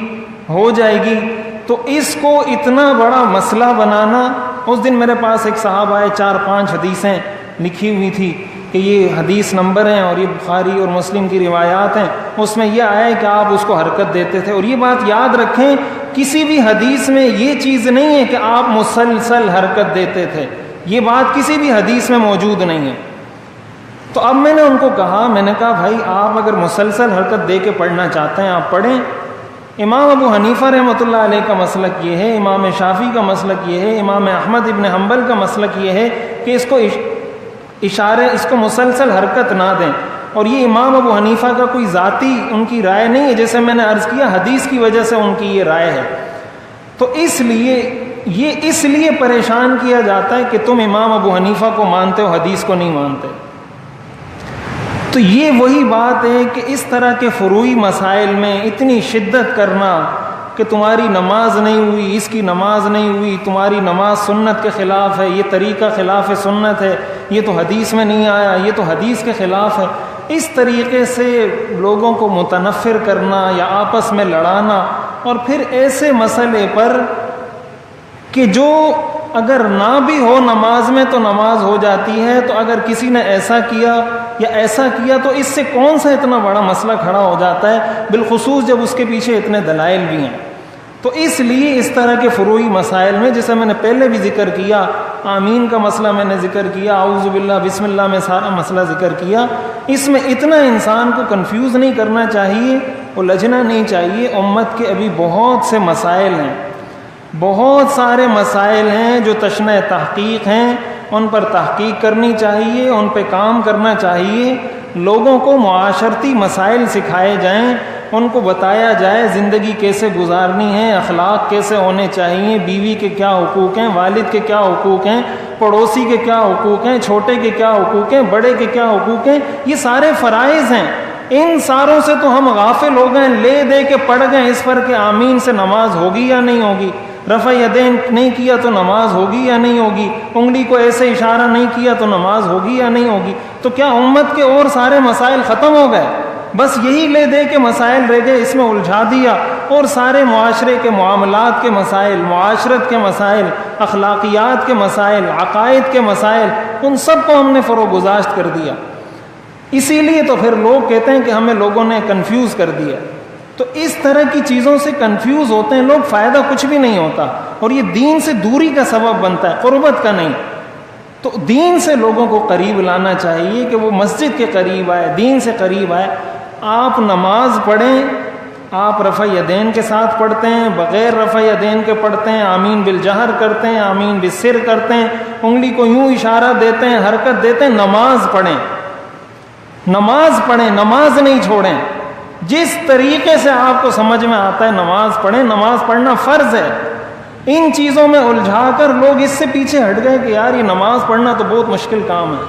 ہو جائے گی۔ تو اس کو اتنا بڑا مسئلہ بنانا، اس دن میرے پاس ایک صاحب آئے، 4-5 حدیثیں لکھی ہوئی تھی کہ یہ حدیث نمبر ہیں اور یہ بخاری اور مسلم کی روایات ہیں، اس میں یہ آیا ہے کہ آپ اس کو حرکت دیتے تھے۔ اور یہ بات یاد رکھیں، کسی بھی حدیث میں یہ چیز نہیں ہے کہ آپ مسلسل حرکت دیتے تھے، یہ بات کسی بھی حدیث میں موجود نہیں ہے۔ تو اب میں نے ان کو کہا، میں نے کہا بھائی آپ اگر مسلسل حرکت دے کے پڑھنا چاہتے ہیں آپ پڑھیں۔ امام ابو حنیفہ رحمۃ اللہ علیہ کا مسلک یہ ہے، امام شافعی کا مسلک یہ ہے، امام احمد ابن حنبل کا مسلک یہ ہے کہ اس کو اشارے، اس کو مسلسل حرکت نہ دیں۔ اور یہ امام ابو حنیفہ کا کوئی ذاتی ان کی رائے نہیں ہے، جیسے میں نے عرض کیا حدیث کی وجہ سے ان کی یہ رائے ہے۔ تو اس لیے پریشان کیا جاتا ہے کہ تم امام ابو حنیفہ کو مانتے ہو، حدیث کو نہیں مانتے۔ تو یہ وہی بات ہے کہ اس طرح کے فروعی مسائل میں اتنی شدت کرنا کہ تمہاری نماز نہیں ہوئی، اس کی نماز نہیں ہوئی، تمہاری نماز سنت کے خلاف ہے، یہ طریقہ خلاف سنت ہے، یہ تو حدیث میں نہیں آیا، یہ تو حدیث کے خلاف ہے، اس طریقے سے لوگوں کو متنفر کرنا یا آپس میں لڑانا، اور پھر ایسے مسئلے پر کہ جو اگر نہ بھی ہو نماز میں تو نماز ہو جاتی ہے، تو اگر کسی نے ایسا کیا یا ایسا کیا تو اس سے کون سا اتنا بڑا مسئلہ کھڑا ہو جاتا ہے، بالخصوص جب اس کے پیچھے اتنے دلائل بھی ہیں۔ تو اس لیے اس طرح کے فروعی مسائل میں، جیسے میں نے پہلے بھی ذکر کیا، آمین کا مسئلہ میں نے ذکر کیا، اعوذ باللہ بسم اللہ میں سارا مسئلہ ذکر کیا، اس میں اتنا انسان کو کنفیوز نہیں کرنا چاہیے، الجھنا نہیں چاہیے۔ امت کے ابھی بہت سے مسائل ہیں، بہت سارے مسائل ہیں جو تشنہ تحقیق ہیں، ان پر تحقیق کرنی چاہیے، ان پہ کام کرنا چاہیے، لوگوں کو معاشرتی مسائل سکھائے جائیں، ان کو بتایا جائے زندگی کیسے گزارنی ہے، اخلاق کیسے ہونے چاہیے، بیوی کے کیا حقوق ہیں، والد کے کیا حقوق ہیں، پڑوسی کے کیا حقوق ہیں، چھوٹے کے کیا حقوق ہیں، بڑے کے کیا حقوق ہیں، یہ سارے فرائض ہیں۔ ان ساروں سے تو ہم غافل ہو گئے، لے دے کے پڑھ گئے اس پر کہ آمین سے نماز ہوگی یا نہیں ہوگی، رفع یدین نہیں کیا تو نماز ہوگی یا نہیں ہوگی، انگلی کو ایسے اشارہ نہیں کیا تو نماز ہوگی یا نہیں ہوگی۔ تو کیا امت کے اور سارے مسائل ختم ہو گئے؟ بس یہی لے دے کے مسائل رہ گئے، اس میں الجھا دیا، اور سارے معاشرے کے معاملات کے مسائل، معاشرت کے مسائل، اخلاقیات کے مسائل، عقائد کے مسائل، ان سب کو ہم نے فروگزاشت کر دیا۔ اسی لیے تو پھر لوگ کہتے ہیں کہ ہمیں لوگوں نے کنفیوز کر دیا۔ تو اس طرح کی چیزوں سے کنفیوز ہوتے ہیں لوگ، فائدہ کچھ بھی نہیں ہوتا، اور یہ دین سے دوری کا سبب بنتا ہے، قربت کا نہیں۔ تو دین سے لوگوں کو قریب لانا چاہیے کہ وہ مسجد کے قریب آئے، دین سے قریب آئے۔ آپ نماز پڑھیں، آپ رفع یدین کے ساتھ پڑھتے ہیں، بغیر رفع یدین کے پڑھتے ہیں، آمین بالجہر کرتے ہیں، آمین بالسر کرتے ہیں، انگلی کو یوں اشارہ دیتے ہیں، حرکت دیتے ہیں، نماز پڑھیں، نماز پڑھیں، نماز نہیں چھوڑیں۔ جس طریقے سے آپ کو سمجھ میں آتا ہے نماز پڑھیں، نماز پڑھنا فرض ہے۔ ان چیزوں میں الجھا کر لوگ اس سے پیچھے ہٹ گئے کہ یار یہ نماز پڑھنا تو بہت مشکل کام ہے،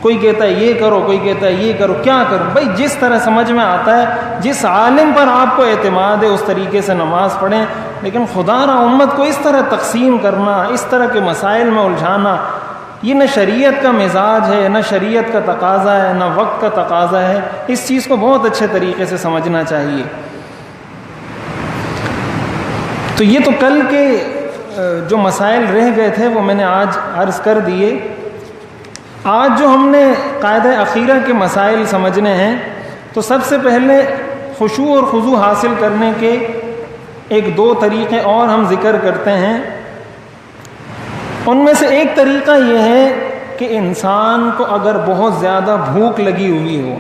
کوئی کہتا ہے یہ کرو، کوئی کہتا ہے یہ کرو، کیا کروں؟ بھائی جس طرح سمجھ میں آتا ہے، جس عالم پر آپ کو اعتماد ہے اس طریقے سے نماز پڑھیں، لیکن خدا را امت کو اس طرح تقسیم کرنا، اس طرح کے مسائل میں الجھانا، یہ نہ شریعت کا مزاج ہے، نہ شریعت کا تقاضا ہے، نہ وقت کا تقاضا ہے۔ اس چیز کو بہت اچھے طریقے سے سمجھنا چاہیے۔ تو یہ تو کل کے جو مسائل رہ گئے تھے وہ میں نے آج عرض کر دیے۔ آج جو ہم نے قاعدہ اخیرہ کے مسائل سمجھنے ہیں، تو سب سے پہلے خشوع اور خضوع حاصل کرنے کے ایک دو طریقے اور ہم ذکر کرتے ہیں۔ ان میں سے ایک طریقہ یہ ہے کہ انسان کو اگر بہت زیادہ بھوک لگی ہوئی ہو،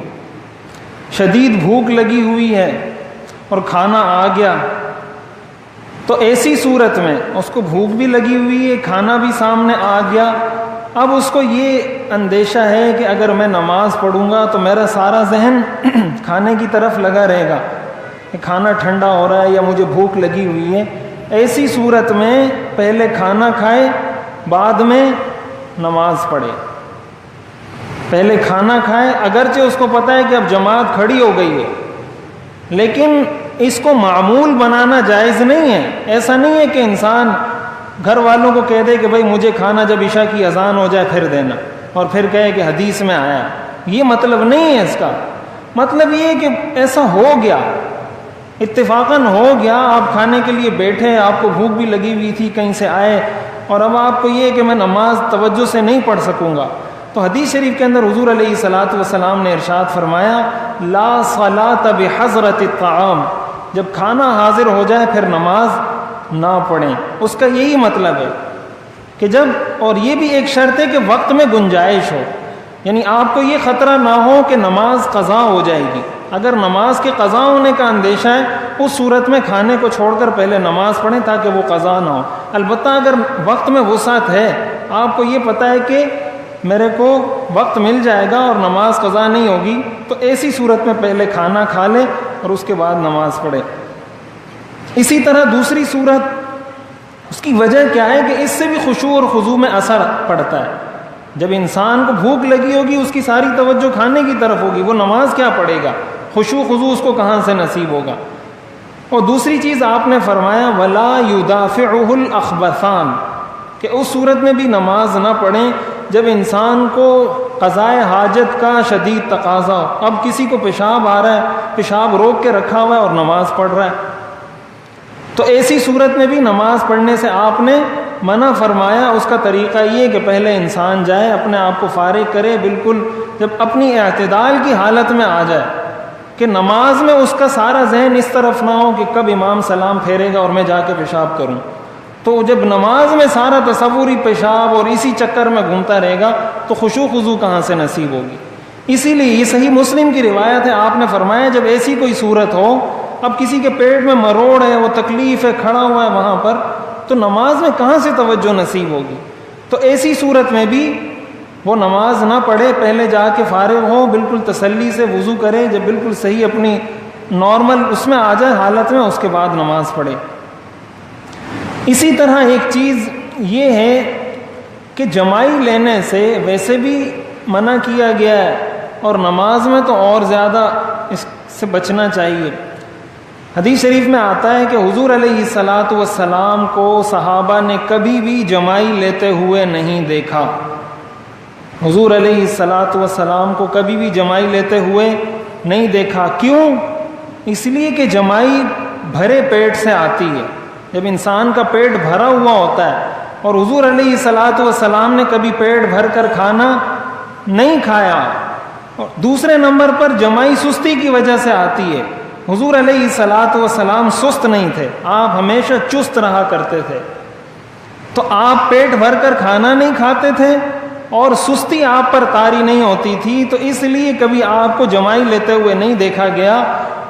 شدید بھوک لگی ہوئی ہے اور کھانا آ گیا، تو ایسی صورت میں اس کو بھوک بھی لگی ہوئی ہے، کھانا بھی سامنے آ گیا، اب اس کو یہ اندیشہ ہے کہ اگر میں نماز پڑھوں گا تو میرا سارا ذہن کھانے کی طرف لگا رہے گا کہ کھانا ٹھنڈا ہو رہا ہے یا مجھے بھوک لگی ہوئی ہے۔ ایسی صورت میں پہلے کھانا کھائے، بعد میں نماز پڑھے۔ پہلے کھانا کھائے، اگرچہ اس کو پتہ ہے کہ اب جماعت کھڑی ہو گئی ہے، لیکن اس کو معمول بنانا جائز نہیں ہے۔ ایسا نہیں ہے کہ انسان گھر والوں کو کہہ دے کہ بھائی مجھے کھانا جب عشاء کی اذان ہو جائے پھر دینا، اور پھر کہے کہ حدیث میں آیا۔ یہ مطلب نہیں ہے اس کا۔ مطلب یہ ہے کہ ایسا ہو گیا، اتفاقاً ہو گیا، آپ کھانے کے لیے بیٹھے، آپ کو بھوک بھی لگی ہوئی تھی، کہیں سے آئے، اور اب آپ کو یہ ہے کہ میں نماز توجہ سے نہیں پڑھ سکوں گا، تو حدیث شریف کے اندر حضور علیہ الصلاۃ والسلام نے ارشاد فرمایا، لا صلاۃ بحضرۃ الطعام، جب کھانا حاضر ہو جائے پھر نماز نہ پڑھیں۔ اس کا یہی مطلب ہے کہ جب، اور یہ بھی ایک شرط ہے کہ وقت میں گنجائش ہو، یعنی آپ کو یہ خطرہ نہ ہو کہ نماز قضا ہو جائے گی۔ اگر نماز کے قضا ہونے کا اندیشہ ہے، اس صورت میں کھانے کو چھوڑ کر پہلے نماز پڑھیں تاکہ وہ قضا نہ ہو۔ البتہ اگر وقت میں وسعت ہے، آپ کو یہ پتہ ہے کہ میرے کو وقت مل جائے گا اور نماز قضا نہیں ہوگی، تو ایسی صورت میں پہلے کھانا کھا لے اور اس کے بعد نماز پڑھے۔ اسی طرح دوسری صورت، اس کی وجہ کیا ہے کہ اس سے بھی خشوع اور خضوع میں اثر پڑتا ہے۔ جب انسان کو بھوک لگی ہوگی، اس کی ساری توجہ کھانے کی طرف ہوگی، وہ نماز کیا پڑھے گا؟ خشوع خضوع اس کو کہاں سے نصیب ہوگا؟ اور دوسری چیز آپ نے فرمایا ولا یدافعہ الاخبثان، کہ اس صورت میں بھی نماز نہ پڑھیں جب انسان کو قضائے حاجت کا شدید تقاضا ہو. اب کسی کو پیشاب آ رہا ہے، پیشاب روک کے رکھا ہوا ہے اور نماز پڑھ رہا ہے، تو ایسی صورت میں بھی نماز پڑھنے سے آپ نے منع فرمایا. اس کا طریقہ یہ کہ پہلے انسان جائے، اپنے آپ کو فارغ کرے، بالکل جب اپنی اعتدال کی حالت میں آ جائے کہ نماز میں اس کا سارا ذہن اس طرف نہ ہو کہ کب امام سلام پھیرے گا اور میں جا کے پیشاب کروں. تو جب نماز میں سارا تصوری پیشاب اور اسی چکر میں گھومتا رہے گا تو خشوع خضوع کہاں سے نصیب ہوگی. اسی لیے یہ صحیح مسلم کی روایت ہے، آپ نے فرمایا جب ایسی کوئی صورت ہو، اب کسی کے پیٹ میں مروڑ ہے، وہ تکلیف ہے، کھڑا ہوا ہے وہاں پر، تو نماز میں کہاں سے توجہ نصیب ہوگی. تو ایسی صورت میں بھی وہ نماز نہ پڑھے، پہلے جا کے فارغ ہو، بالکل تسلی سے وضو کرے، جب بالکل صحیح اپنی نارمل اس میں آ جائے حالت میں، اس کے بعد نماز پڑھے. اسی طرح ایک چیز یہ ہے کہ جمائی لینے سے ویسے بھی منع کیا گیا ہے، اور نماز میں تو اور زیادہ اس سے بچنا چاہیے. حدیث شریف میں آتا ہے کہ حضور علیہ الصلاۃ والسلام کو صحابہ نے کبھی بھی جمائی لیتے ہوئے نہیں دیکھا. حضور علیہ الصلاۃ والسلام کو کبھی بھی جمائی لیتے ہوئے نہیں دیکھا. کیوں؟ اس لیے کہ جمائی بھرے پیٹ سے آتی ہے. جب انسان کا پیٹ بھرا ہوا ہوتا ہے، اور حضور علیہ الصلاۃ والسلام نے کبھی پیٹ بھر کر کھانا نہیں کھایا. دوسرے نمبر پر جمائی سستی کی وجہ سے آتی ہے. حضور علیہ الصلاۃ والسلام سست نہیں تھے، آپ ہمیشہ چست رہا کرتے تھے. تو آپ پیٹ بھر کر کھانا نہیں کھاتے تھے اور سستی آپ پر طاری نہیں ہوتی تھی، تو اس لیے کبھی آپ کو جمائی لیتے ہوئے نہیں دیکھا گیا.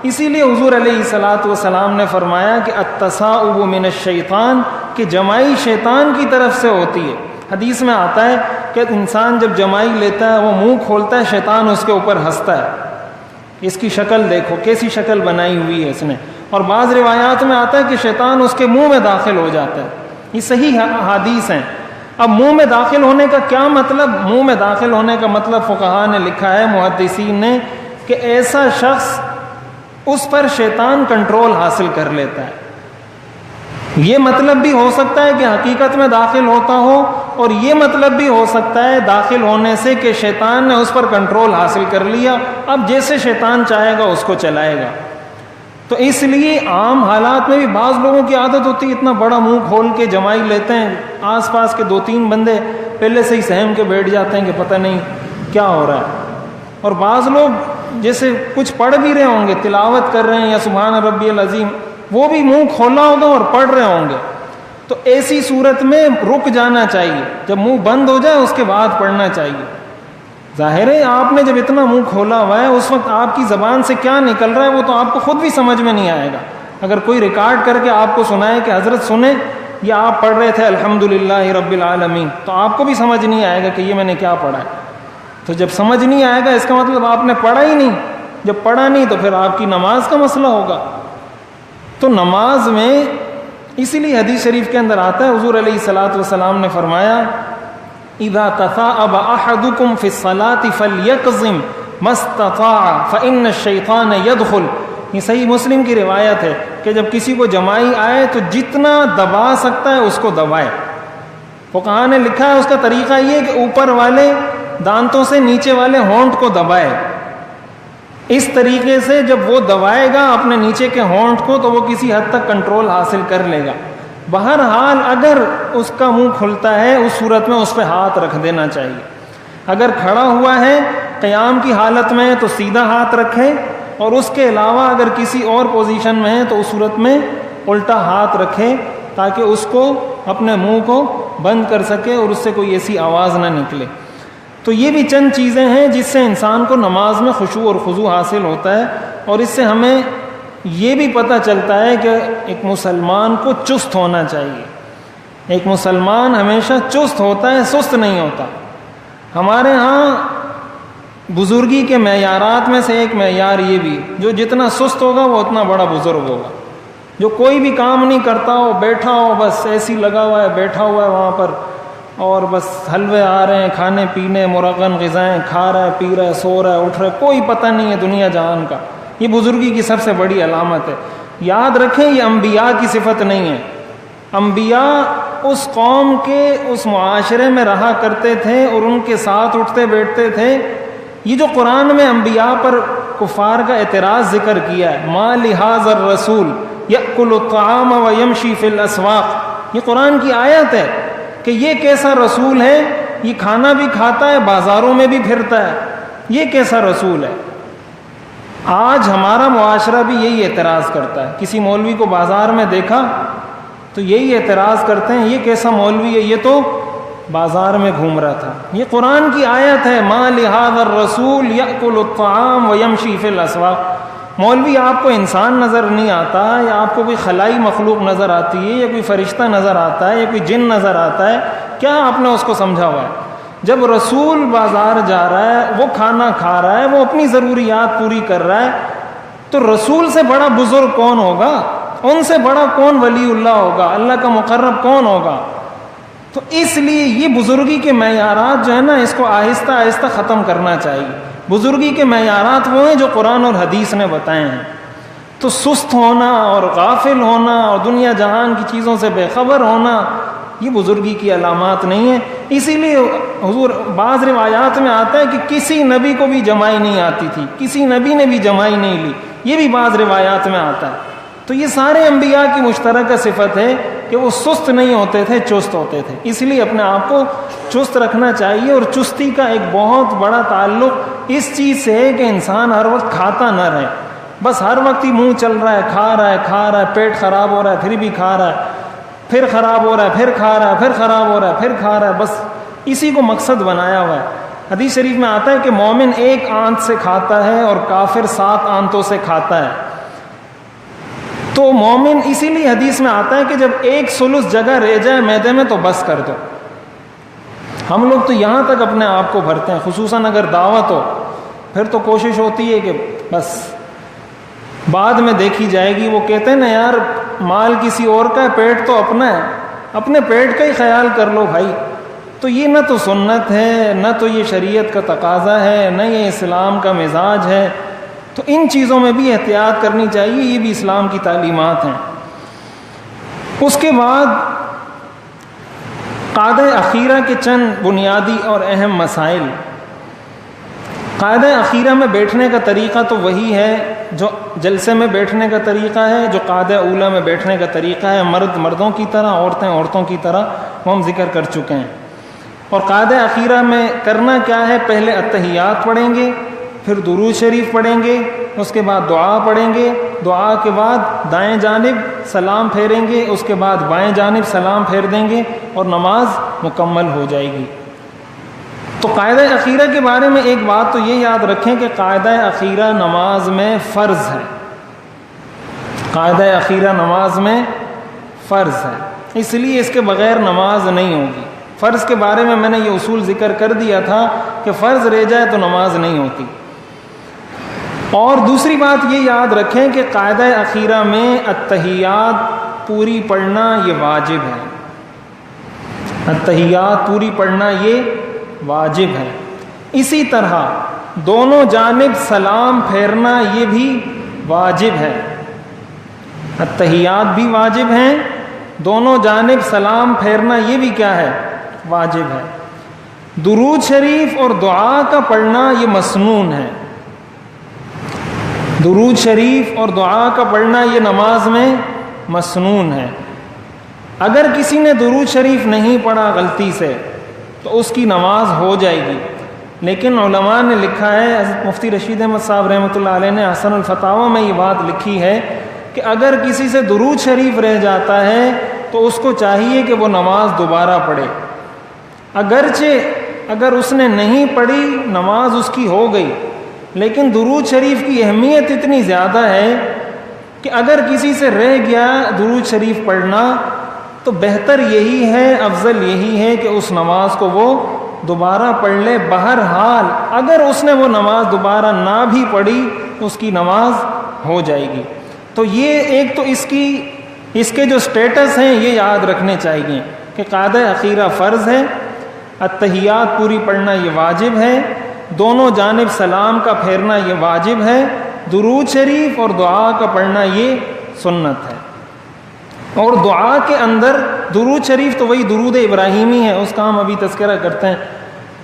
اسی لیے حضور علیہ الصلاۃ والسلام نے فرمایا کہ التصاؤب من الشیطان، کہ جمائی شیطان کی طرف سے ہوتی ہے. حدیث میں آتا ہے کہ انسان جب جمائی لیتا ہے، وہ منہ کھولتا ہے، شیطان اس کے اوپر ہنستا ہے. اس کی شکل دیکھو، کیسی شکل بنائی ہوئی ہے اس نے. اور بعض روایات میں آتا ہے کہ شیطان اس کے منہ میں داخل ہو جاتا ہے. یہ صحیح حدیث ہیں. اب منہ میں داخل ہونے کا کیا مطلب؟ منہ میں داخل ہونے کا مطلب فقہاء نے لکھا ہے، محدثین نے، کہ ایسا شخص اس پر شیطان کنٹرول حاصل کر لیتا ہے. یہ مطلب بھی ہو سکتا ہے کہ حقیقت میں داخل ہوتا ہو، اور یہ مطلب بھی ہو سکتا ہے داخل ہونے سے کہ شیطان نے اس پر کنٹرول حاصل کر لیا، اب جیسے شیطان چاہے گا اس کو چلائے گا. تو اس لیے عام حالات میں بھی بعض لوگوں کی عادت ہوتی ہے اتنا بڑا منہ کھول کے جمائی لیتے ہیں، آس پاس کے 2-3 بندے پہلے سے ہی سہم کے بیٹھ جاتے ہیں کہ پتہ نہیں کیا ہو رہا ہے. اور بعض لوگ جیسے کچھ پڑھ بھی رہے ہوں گے، تلاوت کر رہے ہیں یا سبحان ربی العظیم، وہ بھی منہ کھولا ہوگا اور پڑھ رہے ہوں گے. تو ایسی صورت میں رک جانا چاہیے، جب منہ بند ہو جائے اس کے بعد پڑھنا چاہیے. ظاہر ہے آپ نے جب اتنا منہ کھولا ہوا ہے، اس وقت آپ کی زبان سے کیا نکل رہا ہے وہ تو آپ کو خود بھی سمجھ میں نہیں آئے گا. اگر کوئی ریکارڈ کر کے آپ کو سنائے کہ حضرت سنیں، یا آپ پڑھ رہے تھے الحمدللہ رب العالمین، تو آپ کو بھی سمجھ نہیں آئے گا کہ یہ میں نے کیا پڑھا ہے. تو جب سمجھ نہیں آئے گا اس کا مطلب آپ نے پڑھا ہی نہیں. جب پڑھا نہیں تو پھر آپ کی نماز کا مسئلہ ہوگا. تو نماز میں اسی لیے حدیث شریف کے اندر آتا ہے، حضور علیہ الصلاۃ والسلام نے فرمایا اذا تثاءب احدكم في الصلاة فليقزم ما استطاع فإن الشيطان يدخل. یہ صحیح مسلم کی روایت ہے کہ جب کسی کو جمائی آئے تو جتنا دبا سکتا ہے اس کو دبائے. فقہاء نے لکھا ہے اس کا طریقہ یہ کہ اوپر والے دانتوں سے نیچے والے ہونٹ کو دبائے. اس طریقے سے جب وہ دبائے گا اپنے نیچے کے ہونٹ کو تو وہ کسی حد تک کنٹرول حاصل کر لے گا. بہرحال اگر اس کا منہ کھلتا ہے اس صورت میں اس پہ ہاتھ رکھ دینا چاہیے. اگر کھڑا ہوا ہے قیام کی حالت میں تو سیدھا ہاتھ رکھے، اور اس کے علاوہ اگر کسی اور پوزیشن میں ہے تو اس صورت میں الٹا ہاتھ رکھے تاکہ اس کو اپنے منہ کو بند کر سکے اور اس سے کوئی ایسی آواز نہ نکلے. تو یہ بھی چند چیزیں ہیں جس سے انسان کو نماز میں خشوع اور خضوع حاصل ہوتا ہے. اور اس سے ہمیں یہ بھی پتہ چلتا ہے کہ ایک مسلمان کو چست ہونا چاہیے. ایک مسلمان ہمیشہ چست ہوتا ہے، سست نہیں ہوتا. ہمارے ہاں بزرگی کے معیارات میں سے ایک معیار یہ بھی، جو جتنا سست ہوگا وہ اتنا بڑا بزرگ ہوگا. جو کوئی بھی کام نہیں کرتا ہو، بیٹھا ہو، بس ایسی لگا ہوا ہے، بیٹھا ہوا ہے وہاں پر، اور بس حلوے آ رہے ہیں، کھانے پینے مرغن غذائیں کھا رہا ہے، پی رہا ہے، سو رہا ہے، اٹھ رہا ہے، کوئی پتہ نہیں ہے دنیا جہان کا، یہ بزرگی کی سب سے بڑی علامت ہے. یاد رکھیں یہ انبیاء کی صفت نہیں ہے. انبیاء اس قوم کے اس معاشرے میں رہا کرتے تھے اور ان کے ساتھ اٹھتے بیٹھتے تھے. یہ جو قرآن میں انبیاء پر کفار کا اعتراض ذکر کیا ہے، ما لہذا الرسول یأکل الطعام ویمشی فی الاسواق، یہ قرآن کی آیت ہے کہ یہ کیسا رسول ہے، یہ کھانا بھی کھاتا ہے، بازاروں میں بھی پھرتا ہے، یہ کیسا رسول ہے. آج ہمارا معاشرہ بھی یہی اعتراض کرتا ہے. کسی مولوی کو بازار میں دیکھا تو یہی اعتراض کرتے ہیں، یہ کیسا مولوی ہے، یہ تو بازار میں گھوم رہا تھا. یہ قرآن کی آیت ہے، ما لہذا الرسول یأکل الطعام ویمشی فی الاسواق. مولوی آپ کو انسان نظر نہیں آتا، یا آپ کو کوئی خلائی مخلوق نظر آتی ہے، یا کوئی فرشتہ نظر آتا ہے، یا کوئی جن نظر آتا ہے، کیا آپ نے اس کو سمجھا ہوا ہے؟ جب رسول بازار جا رہا ہے، وہ کھانا کھا رہا ہے، وہ اپنی ضروریات پوری کر رہا ہے، تو رسول سے بڑا بزرگ کون ہوگا؟ ان سے بڑا کون ولی اللہ ہوگا؟ اللہ کا مقرب کون ہوگا؟ تو اس لیے یہ بزرگی کے معیارات جو ہے نا، اس کو آہستہ آہستہ ختم کرنا چاہیے. بزرگی کے معیارات وہ ہیں جو قرآن اور حدیث نے بتائے ہیں. تو سست ہونا اور غافل ہونا اور دنیا جہان کی چیزوں سے بے خبر ہونا یہ بزرگی کی علامات نہیں ہیں. اسی لیے حضور بعض روایات میں آتا ہے کہ کسی نبی کو بھی جمائی نہیں آتی تھی، کسی نبی نے بھی جمائی نہیں لی، یہ بھی بعض روایات میں آتا ہے. تو یہ سارے انبیاء کی مشترکہ صفت ہے کہ وہ سست نہیں ہوتے تھے، چست ہوتے تھے. اس لیے اپنے آپ کو چست رکھنا چاہیے. اور چستی کا ایک بہت بڑا تعلق اس چیز سے ہے کہ انسان ہر وقت کھاتا نہ رہے، بس ہر وقت ہی منہ چل رہا ہے، کھا رہا ہے، پیٹ خراب ہو رہا ہے پھر بھی کھا رہا ہے، پھر خراب ہو رہا ہے پھر کھا رہا ہے، پھر خراب ہو رہا ہے پھر کھا رہا ہے، بس اسی کو مقصد بنایا ہوا ہے. حدیث شریف میں آتا ہے کہ مومن ایک آنت سے کھاتا ہے اور کافر 7 آنتوں سے کھاتا ہے. تو مومن اسی لیے حدیث میں آتا ہے کہ جب 1/3 جگہ رہ جائے معدے میں تو بس کر دو. ہم لوگ تو یہاں تک اپنے آپ کو بھرتے ہیں، خصوصاً اگر دعوت ہو پھر تو کوشش ہوتی ہے کہ بس بعد میں دیکھی جائے گی. وہ کہتے ہیں نا یار مال کسی اور کا ہے، پیٹ تو اپنا ہے، اپنے پیٹ کا ہی خیال کر لو بھائی. تو یہ نہ تو سنت ہے، نہ تو یہ شریعت کا تقاضا ہے، نہ یہ اسلام کا مزاج ہے. تو ان چیزوں میں بھی احتیاط کرنی چاہیے، یہ بھی اسلام کی تعلیمات ہیں. اس کے بعد قاعدہ اخیرہ کے چند بنیادی اور اہم مسائل. قاعدہ اخیرہ میں بیٹھنے کا طریقہ تو وہی ہے جو جلسے میں بیٹھنے کا طریقہ ہے، جو قاعدہ اولیٰ میں بیٹھنے کا طریقہ ہے. مرد مردوں کی طرح، عورتیں عورتوں کی طرح، وہ ہم ذکر کر چکے ہیں. اور قاعدہ اخیرہ میں کرنا کیا ہے؟ پہلے التحیات پڑھیں گے، پھر درود شریف پڑھیں گے، اس کے بعد دعا پڑھیں گے، دعا کے بعد دائیں جانب سلام پھیریں گے، اس کے بعد بائیں جانب سلام پھیر دیں گے اور نماز مکمل ہو جائے گی. تو قاعدہ اخیرہ کے بارے میں ایک بات تو یہ یاد رکھیں کہ قاعدہ اخیرہ نماز میں فرض ہے. قاعدہ اخیرہ نماز میں فرض ہے، اس لیے اس کے بغیر نماز نہیں ہوگی. فرض کے بارے میں نے یہ اصول ذکر کر دیا تھا کہ فرض رہ جائے تو نماز نہیں ہوتی. اور دوسری بات یہ یاد رکھیں کہ قاعدہ اخیرہ میں التحیات پوری پڑھنا یہ واجب ہے. التحیات پوری پڑھنا یہ واجب ہے. اسی طرح دونوں جانب سلام پھیرنا یہ بھی واجب ہے. التحیات بھی واجب ہیں، دونوں جانب سلام پھیرنا یہ بھی کیا ہے؟ واجب ہے. درود شریف اور دعا کا پڑھنا یہ مسنون ہے. درود شریف اور دعا کا پڑھنا یہ نماز میں مسنون ہے. اگر کسی نے درود شریف نہیں پڑھا غلطی سے تو اس کی نماز ہو جائے گی. لیکن علماء نے لکھا ہے، حضرت مفتی رشید احمد صاحب رحمۃ اللہ علیہ نے حسن الفتاوی میں یہ بات لکھی ہے کہ اگر کسی سے درود شریف رہ جاتا ہے تو اس کو چاہیے کہ وہ نماز دوبارہ پڑھے. اگرچہ اگر اس نے نہیں پڑھی نماز اس کی ہو گئی، لیکن درود شریف کی اہمیت اتنی زیادہ ہے کہ اگر کسی سے رہ گیا درود شریف پڑھنا تو بہتر یہی ہے، افضل یہی ہے کہ اس نماز کو وہ دوبارہ پڑھ لے. بہرحال اگر اس نے وہ نماز دوبارہ نہ بھی پڑھی اس کی نماز ہو جائے گی. تو یہ ایک تو اس کے جو سٹیٹس ہیں یہ یاد رکھنے چاہیے کہ قاعدہ اخیرہ فرض ہے، التحیات پوری پڑھنا یہ واجب ہے، دونوں جانب سلام کا پھیرنا یہ واجب ہے، درود شریف اور دعا کا پڑھنا یہ سنت ہے۔ اور دعا کے اندر درود شریف تو وہی درود ابراہیمی ہے، اس کا ہم ابھی تذکرہ کرتے ہیں،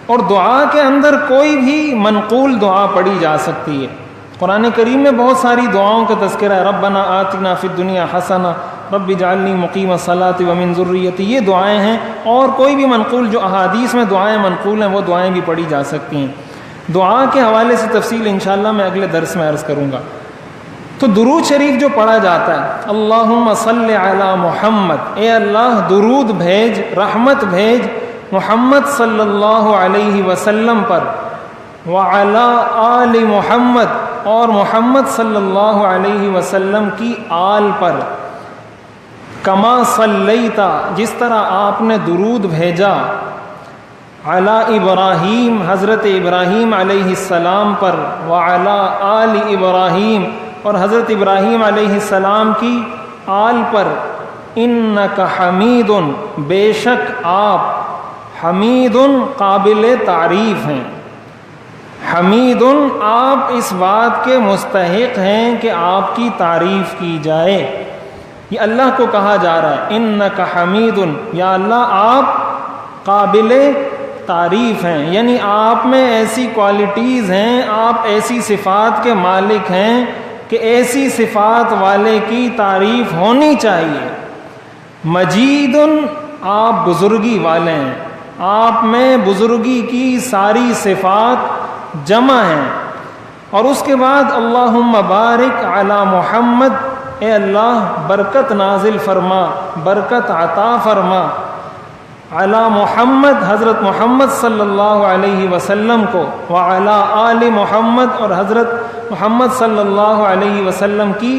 اور دعا کے اندر کوئی بھی منقول دعا پڑھی جا سکتی ہے۔ قرآن کریم میں بہت ساری دعاؤں کا تذکرہ ہے، ربنا آتنا فی الدنیا حسنہ، رب اجعلنی مقیم الصلاۃ ومن ذریتی، یہ دعائیں ہیں، اور کوئی بھی منقول جو احادیث میں دعائیں منقول ہیں وہ دعائیں بھی پڑھی جا سکتی ہیں۔ دعا کے حوالے سے تفصیل انشاءاللہ میں اگلے درس میں عرض کروں گا۔ تو درود شریف جو پڑھا جاتا ہے، اللہم صلی علی محمد، اے اللہ درود بھیج، رحمت بھیج محمد صلی اللہ علیہ وسلم پر، وعلی آل محمد، اور محمد صلی اللہ علیہ وسلم کی آل پر، کما صلیتا، جس طرح آپ نے درود بھیجا، علی ابراہیم، حضرت ابراہیم علیہ السلام پر، وعلی آل ابراہیم، اور حضرت ابراہیم علیہ السلام کی آل پر، انک حمید، بے شک آپ حمید قابل تعریف ہیں، حمید آپ اس بات کے مستحق ہیں کہ آپ کی تعریف کی جائے۔ یہ اللہ کو کہا جا رہا ہے، انک حمید، یا اللہ آپ قابل تعریف ہیں، یعنی آپ میں ایسی کوالٹیز ہیں، آپ ایسی صفات کے مالک ہیں کہ ایسی صفات والے کی تعریف ہونی چاہیے۔ مجید، آپ بزرگی والے ہیں، آپ میں بزرگی کی ساری صفات جمع ہیں۔ اور اس کے بعد اللہم بارک علی محمد، اے اللہ برکت نازل فرما، برکت عطا فرما، علی محمد، حضرت محمد صلی اللہ علیہ وسلم کو، وعلی آل محمد، اور حضرت محمد صلی اللہ علیہ وسلم کی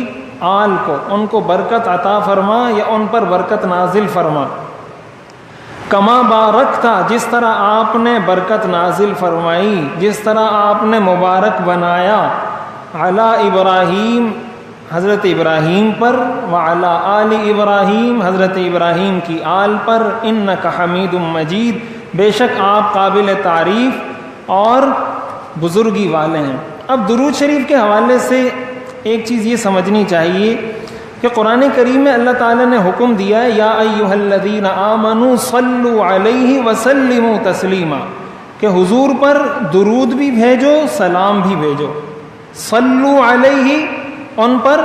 آل کو، ان کو برکت عطا فرما یا ان پر برکت نازل فرما۔ کما بارکتا، جس طرح آپ نے برکت نازل فرمائی، جس طرح آپ نے مبارک بنایا، علی ابراہیم، حضرت ابراہیم پر، وعلی آل ابراہیم، حضرت ابراہیم کی آل پر، انک حمید مجید، بے شک آپ قابل تعریف اور بزرگی والے ہیں۔ اب درود شریف کے حوالے سے ایک چیز یہ سمجھنی چاہیے کہ قرآن کریم میں اللہ تعالیٰ نے حکم دیا ہے، یا ایھا الذین آمنوا صلوا علیہ وسلموا تسلیما، کہ حضور پر درود بھی بھیجو، سلام بھی بھیجو۔ صلوا علیہ، ان پر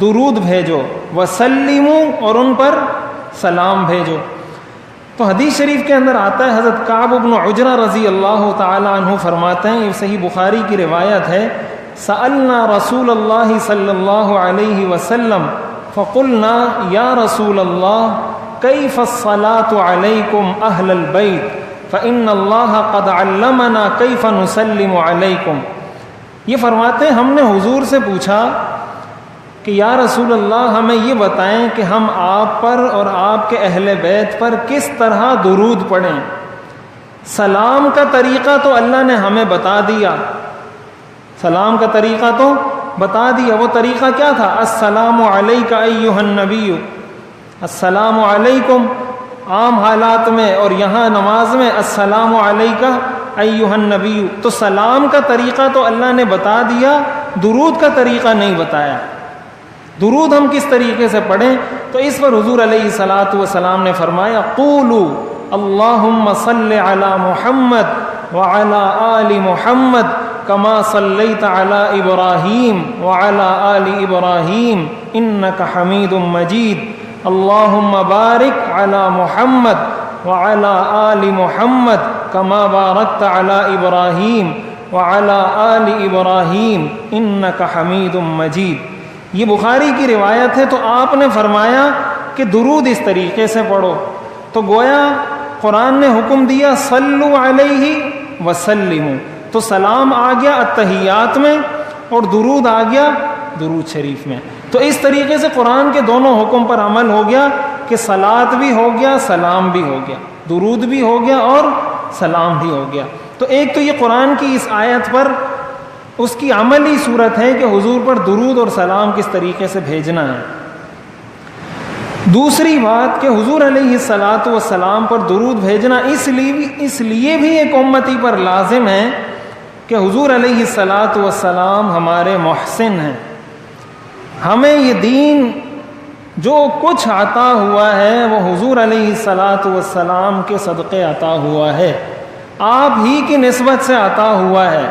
درود بھیجو، وسلموا، اور ان پر سلام بھیجو۔ تو حدیث شریف کے اندر آتا ہے، حضرت کعب بن عجرہ رضی اللہ تعالی عنہ فرماتے ہیں، یہ صحیح بخاری کی روایت ہے، سألنا رسول اللہ صلی اللہ علیہ وسلم فقلنا یا رسول اللہ کیف الصلاة علیکم اہل البیت فإن اللہ قد علمنا کیف نسلم علیکم۔ یہ فرماتے ہیں ہم نے حضور سے پوچھا کہ یا رسول اللہ ہمیں یہ بتائیں کہ ہم آپ پر اور آپ کے اہل بیت پر کس طرح درود پڑھیں۔ سلام کا طریقہ تو اللہ نے ہمیں بتا دیا، سلام کا طریقہ تو بتا دیا۔ وہ طریقہ کیا تھا؟ السلام علیک ایھا النبی، السلام علیکم عام حالات میں، اور یہاں نماز میں السلام علیک ایھا النبی۔ تو سلام کا طریقہ تو اللہ نے بتا دیا، درود کا طریقہ نہیں بتایا۔ درود ہم کس طریقے سے پڑھیں، تو اس پر حضور علیہ الصلاۃ والسلام نے فرمایا، قولوا اللہم صلی علی محمد وعلی آل محمد کما صلیت علی ابراہیم وعلی آل ابراہیم انک حمید مجید، اللہم بارک علی محمد وعلی آل محمد کما بارکت علی ابراہیم وعلی آل ابراہیم انک حمید مجید۔ یہ بخاری کی روایت ہے۔ تو آپ نے فرمایا کہ درود اس طریقے سے پڑھو، تو گویا قرآن نے حکم دیا صلو علیہ وسلموا، تو سلام آ گیا التحیات میں اور درود آ گیا درود شریف میں۔ تو اس طریقے سے قرآن کے دونوں حکم پر عمل ہو گیا کہ صلات بھی ہو گیا، سلام بھی ہو گیا، درود بھی ہو گیا اور سلام بھی ہو گیا۔ تو ایک تو یہ قرآن کی اس آیت پر اس کی عملی صورت ہے کہ حضور پر درود اور سلام کس طریقے سے بھیجنا ہے۔ دوسری بات کہ حضور علیہ الصلاۃ والسلام پر درود بھیجنا اس لیے بھی ایک امتی پر لازم ہے کہ حضور علیہ الصلاۃ والسلام ہمارے محسن ہیں، ہمیں یہ دین جو کچھ عطا ہوا ہے وہ حضور علیہ الصلاۃ والسلام کے صدقے عطا ہوا ہے، آپ ہی کی نسبت سے عطا ہوا ہے۔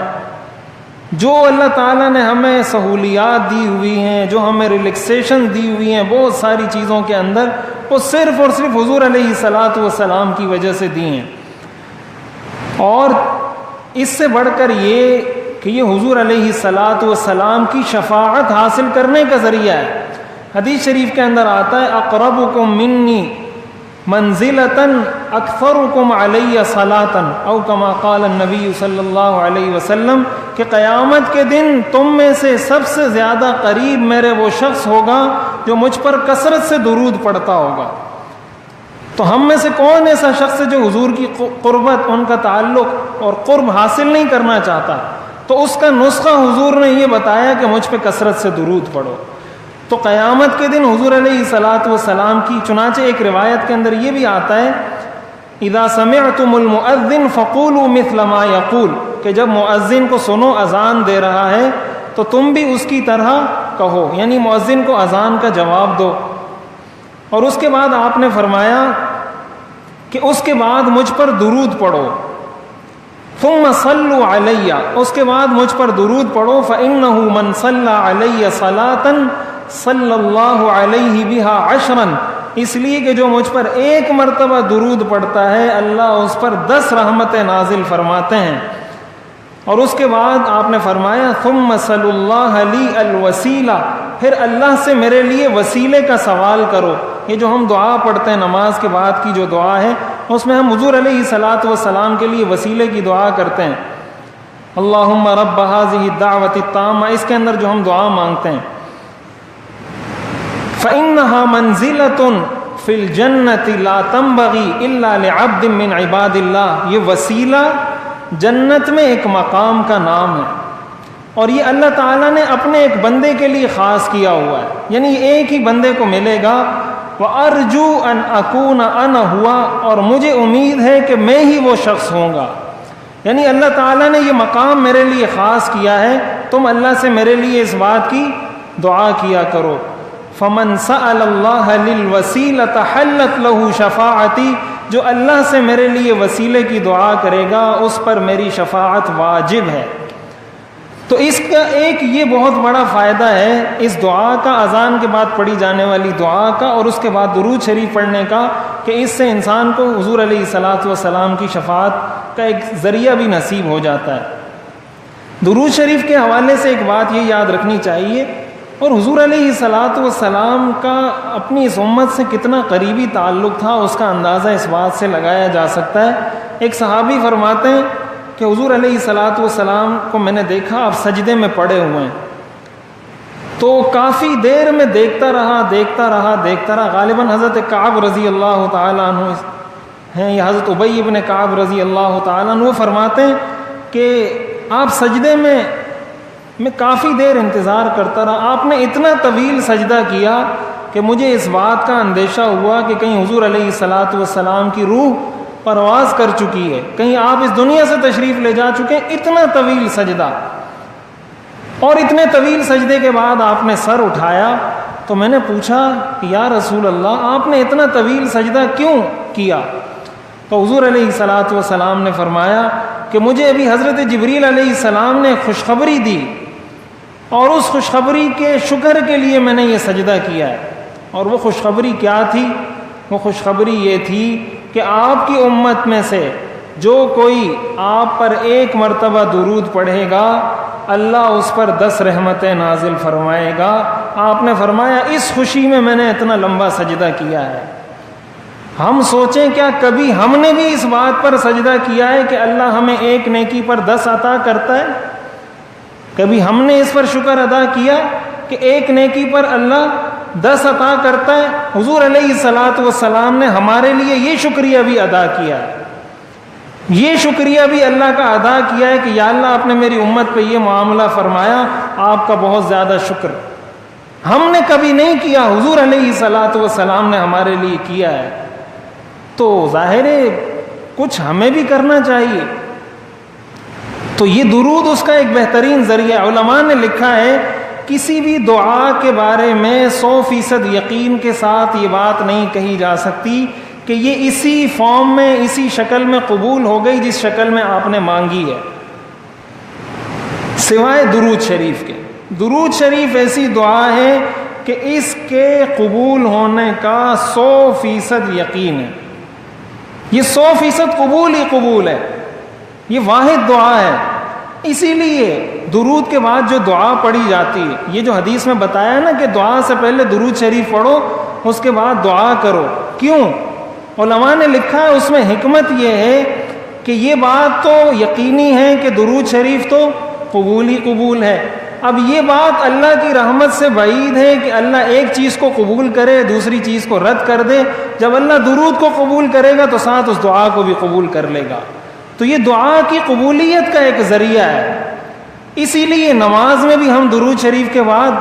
جو اللہ تعالیٰ نے ہمیں سہولیات دی ہوئی ہیں، جو ہمیں ریلیکسیشن دی ہوئی ہیں بہت ساری چیزوں کے اندر، وہ صرف اور صرف حضور علیہ الصلاۃ والسلام کی وجہ سے دی ہیں۔ اور اس سے بڑھ کر یہ کہ یہ حضور علیہ الصلاۃ والسلام کی شفاعت حاصل کرنے کا ذریعہ ہے۔ حدیث شریف کے اندر آتا ہے اقربکم منی منزلتاً اکثرکم علی صلاتاً، او کما قال النبی صلی اللہ علیہ وسلم، کہ قیامت کے دن تم میں سے سب سے زیادہ قریب میرے وہ شخص ہوگا جو مجھ پر کثرت سے درود پڑھتا ہوگا۔ تو ہم میں سے کون ایسا شخص ہے جو حضور کی قربت، ان کا تعلق اور قرب حاصل نہیں کرنا چاہتا؟ تو اس کا نسخہ حضور نے یہ بتایا کہ مجھ پہ کثرت سے درود پڑھو۔ تو قیامت کے دن حضور علیہ الصلاۃ والسلام کی، چنانچہ ایک روایت کے اندر یہ بھی آتا ہے اذا سمعتم المؤذن فقولوا مثل ما یقول، کہ جب مؤذن کو سنو اذان دے رہا ہے تو تم بھی اس کی طرح کہو، یعنی مؤذن کو اذان کا جواب دو۔ اور اس کے بعد آپ نے فرمایا کہ اس کے بعد مجھ پر درود پڑھو، ثم صلوا علی، اس کے بعد مجھ پر درود پڑھو، فإنه من صلى علی صلاة صلی اللہ علیہ بہا عشرا، اس لیے کہ جو مجھ پر ایک مرتبہ درود پڑھتا ہے اللہ اس پر 10 رحمتیں نازل فرماتے ہیں۔ اور اس کے بعد آپ نے فرمایا ثم صلوا اللہ لی الوسیلہ، پھر اللہ سے میرے لیے وسیلے کا سوال کرو۔ یہ جو ہم دعا پڑھتے ہیں نماز کے بعد کی جو دعا ہے، اس میں ہم حضور علیہ الصلاۃ والسلام کے لیے وسیلے کی دعا کرتے ہیں، اللہم رب ہذہ الدعوۃ التامہ، اس کے اندر جو ہم دعا مانگتے ہیں، فإنها منزلة فی الجنۃ لا تنبغی الا لعبد من عباد اللہ، یہ وسیلہ جنت میں ایک مقام کا نام ہے، اور یہ اللہ تعالیٰ نے اپنے ایک بندے کے لیے خاص کیا ہوا ہے، یعنی ایک ہی بندے کو ملے گا۔ وَأَرْجُو أَنْ أَكُونَ أَنَا ہوا، اور مجھے امید ہے کہ میں ہی وہ شخص ہوں گا، یعنی اللہ تعالیٰ نے یہ مقام میرے لیے خاص کیا ہے، تم اللہ سے میرے لیے اس بات کی دعا کیا کرو۔ فَمَنْ سَأَلَ اللَّهَ لِلْوَسِيلَةِ حَلَّتْ لَهُ شَفَاعَتِي، جو اللہ سے میرے لیے وسیلے کی دعا کرے گا اس پر میری شفاعت واجب ہے۔ تو اس کا ایک یہ بہت بڑا فائدہ ہے اس دعا کا، اذان کے بعد پڑھی جانے والی دعا کا، اور اس کے بعد درود شریف پڑھنے کا، کہ اس سے انسان کو حضور علیہ الصلاۃ والسلام کی شفاعت کا ایک ذریعہ بھی نصیب ہو جاتا ہے۔ درود شریف کے حوالے سے ایک بات یہ یاد رکھنی چاہیے، اور حضور علیہ الصلاۃ والسلام کا اپنی اس امت سے کتنا قریبی تعلق تھا اس کا اندازہ اس بات سے لگایا جا سکتا ہے۔ ایک صحابی فرماتے ہیں کہ حضور علیہ الصلاۃ والسلام کو میں نے دیکھا آپ سجدے میں پڑے ہوئے ہیں، تو کافی دیر میں دیکھتا رہا، غالباً حضرت کعب رضی اللہ تعالیٰ عنہ ہیں یا حضرت ابی بن کعب رضی اللہ تعالیٰ عنہ، وہ فرماتے ہیں کہ آپ سجدے میں کافی دیر انتظار کرتا رہا، آپ نے اتنا طویل سجدہ کیا کہ مجھے اس بات کا اندیشہ ہوا کہ کہیں حضور علیہ الصلاۃ والسلام کی روح پرواز کر چکی ہے، کہیں آپ اس دنیا سے تشریف لے جا چکے ہیں۔ اتنا طویل سجدہ، اور اتنے طویل سجدے کے بعد آپ نے سر اٹھایا، تو میں نے پوچھا کہ یا رسول اللہ آپ نے اتنا طویل سجدہ کیوں کیا؟ تو حضور علیہ الصلاۃ والسلام نے فرمایا کہ مجھے ابھی حضرت جبریل علیہ السلام نے خوشخبری دی، اور اس خوشخبری کے شکر کے لیے میں نے یہ سجدہ کیا ہے۔ اور وہ خوشخبری کیا تھی؟ وہ خوشخبری یہ تھی کہ آپ کی امت میں سے جو کوئی آپ پر ایک مرتبہ درود پڑھے گا اللہ اس پر 10 رحمتیں نازل فرمائے گا۔ آپ نے فرمایا اس خوشی میں نے اتنا لمبا سجدہ کیا ہے۔ ہم سوچیں کیا کبھی ہم نے بھی اس بات پر سجدہ کیا ہے کہ اللہ ہمیں ایک نیکی پر 10 عطا کرتا ہے؟ کبھی ہم نے اس پر شکر ادا کیا کہ ایک نیکی پر اللہ 10 عطا کرتا ہے؟ حضور علیہ الصلاۃ والسلام نے ہمارے لیے یہ شکریہ بھی ادا کیا ہے، یہ شکریہ بھی اللہ کا ادا کیا ہے کہ یا اللہ آپ نے میری امت پہ یہ معاملہ فرمایا، آپ کا بہت زیادہ شکر۔ ہم نے کبھی نہیں کیا، حضور علیہ الصلاۃ والسلام نے ہمارے لیے کیا ہے، تو ظاہر ہے کچھ ہمیں بھی کرنا چاہیے۔ تو یہ درود اس کا ایک بہترین ذریعہ۔ علماء نے لکھا ہے کسی بھی دعا کے بارے میں 100% یقین کے ساتھ یہ بات نہیں کہی جا سکتی کہ یہ اسی فارم میں، اسی شکل میں قبول ہو گئی جس شکل میں آپ نے مانگی ہے، سوائے درود شریف کے۔ درود شریف ایسی دعا ہے کہ اس کے قبول ہونے کا 100% یقین ہے، یہ 100% قبول ہی قبول ہے، یہ واحد دعا ہے۔ اسی لیے درود کے بعد جو دعا پڑھی جاتی ہے، یہ جو حدیث میں بتایا نا کہ دعا سے پہلے درود شریف پڑھو، اس کے بعد دعا کرو، کیوں؟ علماء نے لکھا ہے اس میں حکمت یہ ہے کہ یہ بات تو یقینی ہے کہ درود شریف تو قبول ہی قبول ہے، اب یہ بات اللہ کی رحمت سے بعید ہے کہ اللہ ایک چیز کو قبول کرے دوسری چیز کو رد کر دے۔ جب اللہ درود کو قبول کرے گا تو ساتھ اس دعا کو بھی قبول کر لے گا، تو یہ دعا کی قبولیت کا ایک ذریعہ ہے۔ اسی لیے نماز میں بھی ہم درود شریف کے بعد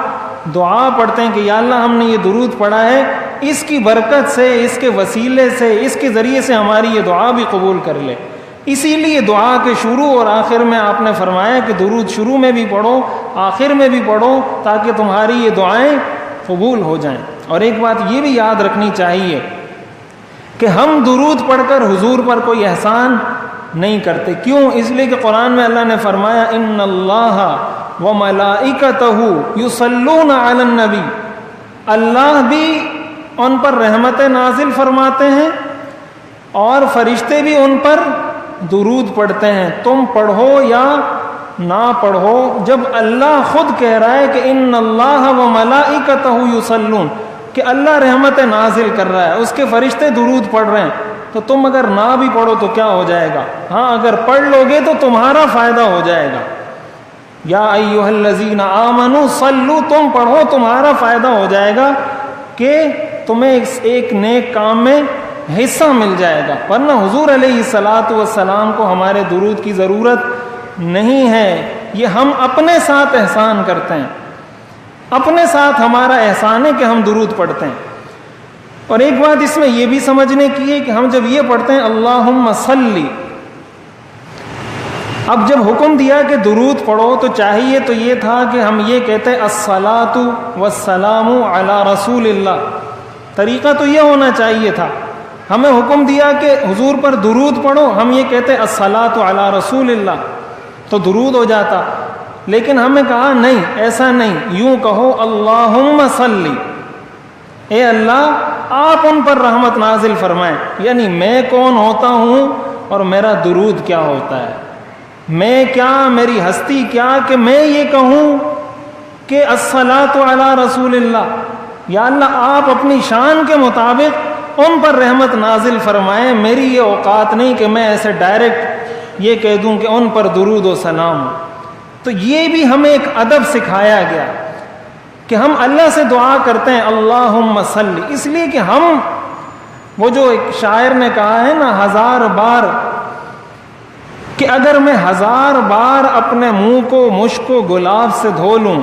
دعا پڑھتے ہیں کہ یا اللہ ہم نے یہ درود پڑھا ہے، اس کی برکت سے، اس کے وسیلے سے، اس کے ذریعے سے ہماری یہ دعا بھی قبول کر لے۔ اسی لیے دعا کے شروع اور آخر میں آپ نے فرمایا کہ درود شروع میں بھی پڑھو، آخر میں بھی پڑھو، تاکہ تمہاری یہ دعائیں قبول ہو جائیں۔ اور ایک بات یہ بھی یاد رکھنی چاہیے کہ ہم درود پڑھ کر حضور پر کوئی احسان نہیں کرتے، کیوں؟ اس لیے کہ قرآن میں اللہ نے فرمایا ان اللہ وملائکتہ یصلون علی النبی، اللہ بھی ان پر رحمت نازل فرماتے ہیں اور فرشتے بھی ان پر درود پڑھتے ہیں، تم پڑھو یا نہ پڑھو۔ جب اللہ خود کہہ رہا ہے کہ ان اللہ وملائکتہ یصلون، کہ اللہ رحمت نازل کر رہا ہے، اس کے فرشتے درود پڑھ رہے ہیں، تو تم اگر نہ بھی پڑھو تو کیا ہو جائے گا؟ ہاں اگر پڑھ لو گے تو تمہارا فائدہ ہو جائے گا۔ یا ایھا الذین آمنوا صلوا، تم پڑھو تمہارا فائدہ ہو جائے گا کہ تمہیں ایک نیک کام میں حصہ مل جائے گا، ورنہ حضور علیہ الصلاۃ والسلام کو ہمارے درود کی ضرورت نہیں ہے، یہ ہم اپنے ساتھ احسان کرتے ہیں، اپنے ساتھ ہمارا احسان ہے کہ ہم درود پڑھتے ہیں۔ اور ایک بات اس میں یہ بھی سمجھنے کی ہے کہ ہم جب یہ پڑھتے ہیں اللہم صلی، اب جب حکم دیا کہ درود پڑھو تو چاہیے تو یہ تھا کہ ہم یہ کہتے الصلاۃ والسلام علی رسول اللہ، طریقہ تو یہ ہونا چاہیے تھا۔ ہمیں حکم دیا کہ حضور پر درود پڑھو، ہم یہ کہتے الصلاۃ علی رسول اللہ، تو درود ہو جاتا، لیکن ہمیں کہا نہیں، ایسا نہیں، یوں کہو اللہم صلی، اے اللہ آپ ان پر رحمت نازل فرمائیں۔ یعنی میں کون ہوتا ہوں اور میرا درود کیا ہوتا ہے، میں کیا، میری ہستی کیا کہ میں یہ کہوں کہ الصلاۃ علی رسول اللہ، یا اللہ آپ اپنی شان کے مطابق ان پر رحمت نازل فرمائیں۔ میری یہ اوقات نہیں کہ میں ایسے ڈائریکٹ یہ کہہ دوں کہ ان پر درود و سلام۔ تو یہ بھی ہمیں ایک ادب سکھایا گیا کہ ہم اللہ سے دعا کرتے ہیں اللہم صلی، اس لیے کہ ہم، وہ جو ایک شاعر نے کہا ہے نا 1000 بار، کہ اگر میں 1000 بار اپنے منہ کو مشک و گلاب سے دھو لوں،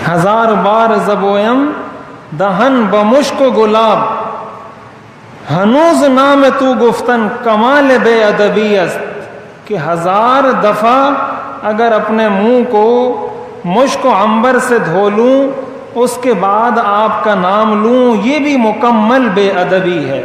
1000 بار زبویم دہن بمشک و گلاب، ہنوز نام تو گفتن کمال بے ادبی است، کہ 1000 دفعہ اگر اپنے منہ کو مشک و عنبر سے دھو لوں، اس کے بعد آپ کا نام لوں، یہ بھی مکمل بے ادبی ہے۔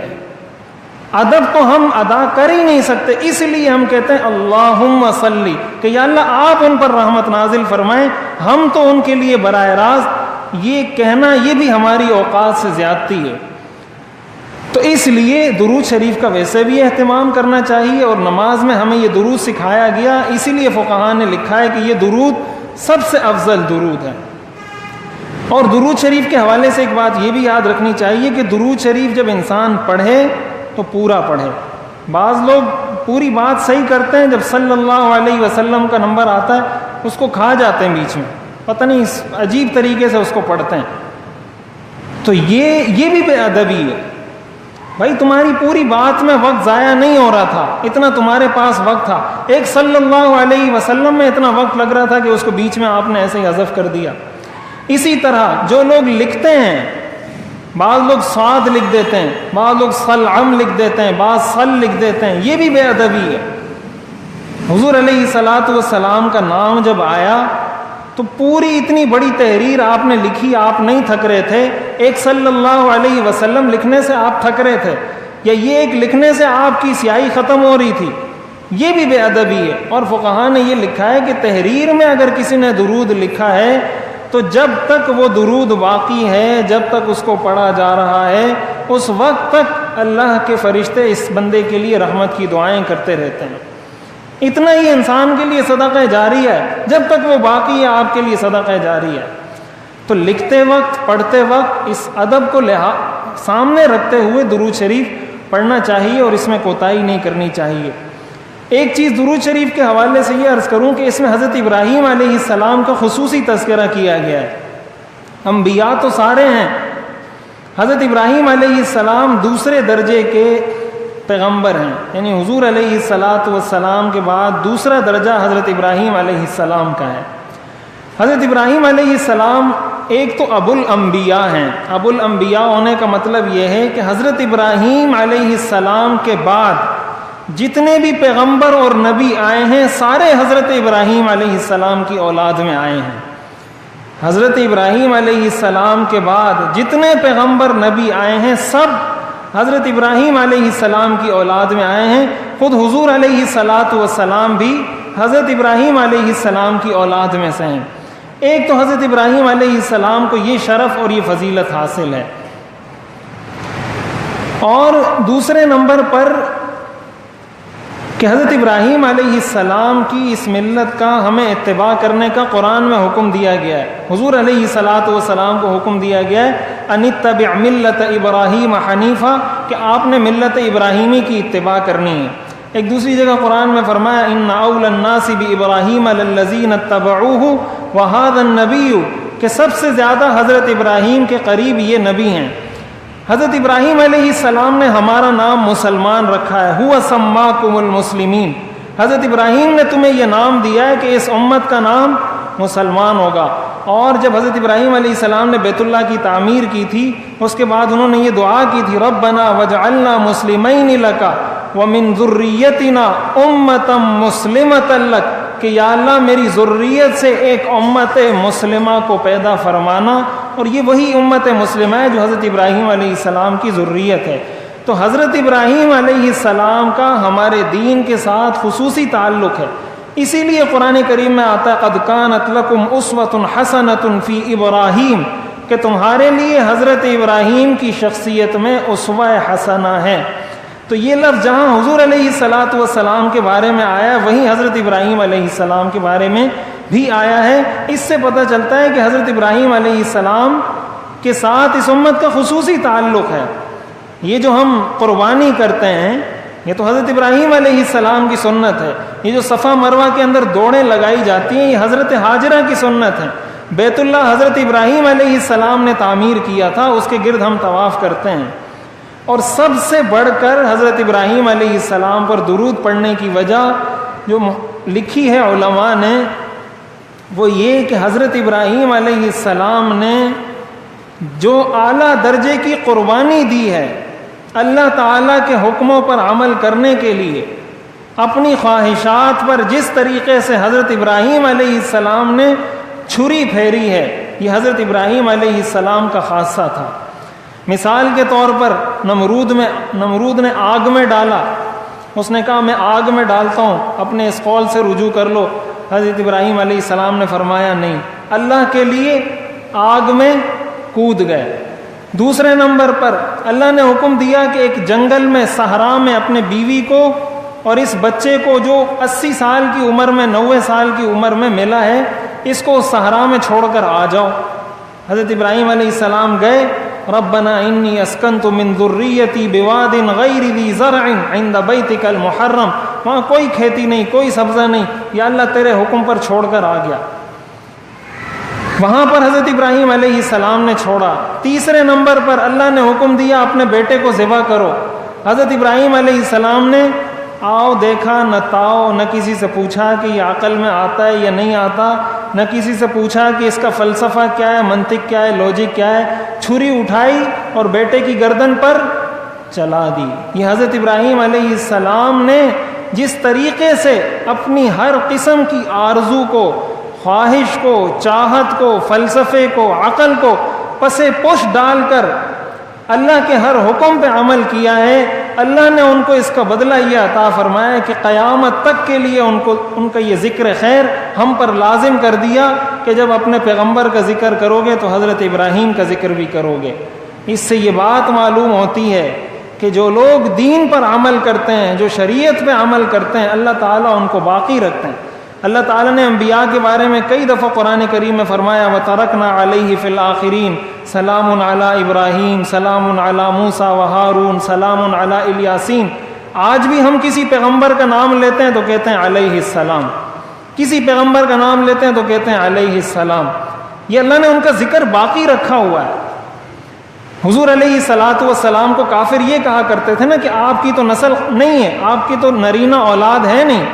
ادب تو ہم ادا کر ہی نہیں سکتے، اس لیے ہم کہتے ہیں اللہم صلی، کہ یا اللہ آپ ان پر رحمت نازل فرمائیں۔ ہم تو ان کے لیے براہ راست یہ کہنا، یہ بھی ہماری اوقات سے زیادتی ہے۔ تو اس لیے درود شریف کا ویسے بھی اہتمام کرنا چاہیے، اور نماز میں ہمیں یہ درود سکھایا گیا، اسی لیے فقہاء نے لکھا ہے کہ یہ درود سب سے افضل درود ہے۔ اور درود شریف کے حوالے سے ایک بات یہ بھی یاد رکھنی چاہیے کہ درود شریف جب انسان پڑھے تو پورا پڑھے۔ بعض لوگ پوری بات صحیح کرتے ہیں، جب صلی اللہ علیہ وسلم کا نمبر آتا ہے اس کو کھا جاتے ہیں بیچ میں، پتہ نہیں عجیب طریقے سے اس کو پڑھتے ہیں، تو یہ بھی بے ادبی ہے۔ بھائی تمہاری پوری بات میں وقت ضائع نہیں ہو رہا تھا، اتنا تمہارے پاس وقت تھا، ایک صلی اللہ علیہ وسلم میں اتنا وقت لگ رہا تھا کہ اس کو بیچ میں آپ نے ایسے ہی حذف کر دیا۔ اسی طرح جو لوگ لکھتے ہیں، بعض لوگ صاد لکھ دیتے ہیں، بعض لوگ صلعم لکھ دیتے ہیں، بعض صل لکھ دیتے ہیں، یہ بھی بے ادبی ہے۔ حضور علیہ الصلاۃ والسلام کا نام جب آیا تو پوری اتنی بڑی تحریر آپ نے لکھی، آپ نہیں تھک رہے تھے؟ ایک صلی اللہ علیہ وسلم لکھنے سے آپ تھک رہے تھے، یا یہ ایک لکھنے سے آپ کی سیاہی ختم ہو رہی تھی؟ یہ بھی بے ادبی ہے۔ اور فقہا نے یہ لکھا ہے کہ تحریر میں اگر کسی نے درود لکھا ہے تو جب تک وہ درود باقی ہے، جب تک اس کو پڑھا جا رہا ہے، اس وقت تک اللہ کے فرشتے اس بندے کے لیے رحمت کی دعائیں کرتے رہتے ہیں۔ اتنا ہی انسان کے لیے صدقہ جاری ہے، جب تک وہ باقی ہے آپ کے لیے صدقہ جاری ہے۔ تو لکھتے وقت، پڑھتے وقت اس ادب کو سامنے رکھتے ہوئے درود شریف پڑھنا چاہیے اور اس میں کوتاہی نہیں کرنی چاہیے۔ ایک چیز درود شریف کے حوالے سے یہ عرض کروں کہ اس میں حضرت ابراہیم علیہ السلام کا خصوصی تذکرہ کیا گیا ہے۔ انبیاء تو سارے ہیں، حضرت ابراہیم علیہ السلام دوسرے درجے کے پیغمبر ہیں، یعنی حضور علیہ السلام کے بعد دوسرا درجہ حضرت ابراہیم علیہ السلام کا ہے۔ حضرت ابراہیم علیہ السلام ایک تو ابو الانبیاء ہیں۔ ابو الانبیاء ہونے کا مطلب یہ ہے کہ حضرت ابراہیم علیہ السلام کے بعد جتنے بھی پیغمبر اور نبی آئے ہیں سارے حضرت ابراہیم علیہ السلام کی اولاد میں آئے ہیں۔ حضرت ابراہیم علیہ السلام کے بعد جتنے پیغمبر نبی آئے ہیں سب حضرت ابراہیم علیہ السلام کی اولاد میں آئے ہیں۔ خود حضور علیہ السلام بھی حضرت ابراہیم علیہ السلام کی اولاد میں سے ہیں۔ ایک تو حضرت ابراہیم علیہ السلام کو یہ شرف اور یہ فضیلت حاصل ہے، اور دوسرے نمبر پر کہ حضرت ابراہیم علیہ السلام کی اس ملت کا ہمیں اتباع کرنے کا قرآن میں حکم دیا گیا ہے۔ حضور علیہ السلام کو حکم دیا گیا ہے ان اتبع ملت ابراہیم حنیفا، کہ آپ نے ملت ابراہیمی کی اتباع کرنی ہے۔ ایک دوسری جگہ قرآن میں فرمایا ان اول الناس بابراہیم للذین اتبعوہ وہذا النبی، کہ سب سے زیادہ حضرت ابراہیم کے قریب یہ نبی ہیں۔ حضرت ابراہیم علیہ السلام نے ہمارا نام مسلمان رکھا ہے، ہوا سماکم المسلمین، حضرت ابراہیم نے تمہیں یہ نام دیا ہے کہ اس امت کا نام مسلمان ہوگا۔ اور جب حضرت ابراہیم علیہ السلام نے بیت اللہ کی تعمیر کی تھی اس کے بعد انہوں نے یہ دعا کی تھی ربنا وجعلنا مسلمین لک ومن ذریتنا امتا مسلمتا لک، کہ یا اللہ میری ذریت سے ایک امت مسلمہ کو پیدا فرمانا، اور یہ وہی امت مسلمہ ہے جو حضرت ابراہیم علیہ السلام کی ذریت ہے۔ تو حضرت ابراہیم علیہ السلام کا ہمارے دین کے ساتھ خصوصی تعلق ہے، اسی لیے قرآن کریم میں آتا ہے قد کانت لکم اسوۃ حسنۃ فی ابراہیم، کہ تمہارے لیے حضرت ابراہیم کی شخصیت میں اسوہ حسنہ ہے۔ تو یہ لفظ جہاں حضور علیہ السلام کے بارے میں آیا وہیں حضرت ابراہیم علیہ السلام کے بارے میں بھی آیا ہے۔ اس سے پتہ چلتا ہے کہ حضرت ابراہیم علیہ السلام کے ساتھ اس امت کا خصوصی تعلق ہے۔ یہ جو ہم قربانی کرتے ہیں یہ تو حضرت ابراہیم علیہ السلام کی سنت ہے۔ یہ جو صفا مروہ کے اندر دوڑیں لگائی جاتی ہیں یہ حضرت ہاجرہ کی سنت ہے۔ بیت اللہ حضرت ابراہیم علیہ السلام نے تعمیر کیا تھا، اس کے گرد ہم طواف کرتے ہیں۔ اور سب سے بڑھ کر حضرت ابراہیم علیہ السلام پر درود پڑھنے کی وجہ جو لکھی ہے علماء نے وہ یہ کہ حضرت ابراہیم علیہ السلام نے جو اعلیٰ درجے کی قربانی دی ہے اللہ تعالیٰ کے حکموں پر عمل کرنے کے لیے، اپنی خواہشات پر جس طریقے سے حضرت ابراہیم علیہ السلام نے چھری پھیری ہے یہ حضرت ابراہیم علیہ السلام کا خاصہ تھا۔ مثال کے طور پر نمرود نے آگ میں ڈالا، اس نے کہا میں آگ میں ڈالتا ہوں، اپنے اس قول سے رجوع کر لو۔ حضرت ابراہیم علیہ السلام نے فرمایا نہیں، اللہ کے لیے آگ میں کود گئے۔ دوسرے نمبر پر اللہ نے حکم دیا کہ ایک جنگل میں صحرا میں اپنے بیوی کو اور اس بچے کو جو 80 سال کی عمر میں 90 سال کی عمر میں ملا ہے اس کو صحرا میں چھوڑ کر آ جاؤ۔ حضرت ابراہیم علیہ السلام گئے، ربنا انی اسکنت من ذریتی بواد غیر ذی زرع عند بیتک المحرم، وہاں کوئی کھیتی نہیں، کوئی سبزہ نہیں، یا اللہ تیرے حکم پر چھوڑ کر آ گیا۔ وہاں پر حضرت ابراہیم علیہ السلام نے چھوڑا۔ تیسرے نمبر پر اللہ نے حکم دیا اپنے بیٹے کو ذبح کرو۔ حضرت ابراہیم علیہ السلام نے آؤ دیکھا نہ تاؤ، نہ کسی سے پوچھا کہ یہ عقل میں آتا ہے یا نہیں آتا، نہ کسی سے پوچھا کہ اس کا فلسفہ کیا ہے، منطق کیا ہے، لوجک کیا ہے، چھری اٹھائی اور بیٹے کی گردن پر چلا دی۔ یہ حضرت ابراہیم علیہ السلام نے جس طریقے سے اپنی ہر قسم کی آرزو کو خواہش کو، چاہت کو، فلسفے کو، عقل کو پس پش ڈال کر اللہ کے ہر حکم پہ عمل کیا ہے، اللہ نے ان کو اس کا بدلہ یہ عطا فرمایا کہ قیامت تک کے لیے ان کا یہ ذکر خیر ہم پر لازم کر دیا کہ جب اپنے پیغمبر کا ذکر کرو گے تو حضرت ابراہیم کا ذکر بھی کرو گے۔ اس سے یہ بات معلوم ہوتی ہے کہ جو لوگ دین پر عمل کرتے ہیں، جو شریعت پہ عمل کرتے ہیں، اللہ تعالیٰ ان کو باقی رکھتے ہیں۔ اللہ تعالیٰ نے انبیاء کے بارے میں کئی دفعہ قرآن کریم میں فرمایا وَتَرَكْنَا عَلَيْهِ فِي الْآخِرِينَ سَلَامٌ عَلَىٰ إِبْرَاہِيمَ سَلَامٌ عَلَىٰ مُوسَىٰ وَهَارُونَ سَلَامٌ عَلَىٰ الیاسین۔ آج بھی ہم کسی پیغمبر کا نام لیتے ہیں تو کہتے ہیں علیہ السلام، کسی پیغمبر کا نام لیتے ہیں تو کہتے ہیں علیہ السلام۔ یہ اللہ نے ان کا ذکر باقی رکھا ہوا ہے۔ حضور علیہ الصلاۃ والسلام کو کافر یہ کہا کرتے تھے نا کہ آپ کی تو نسل نہیں ہے، آپ کی تو نرینہ اولاد ہے نہیں،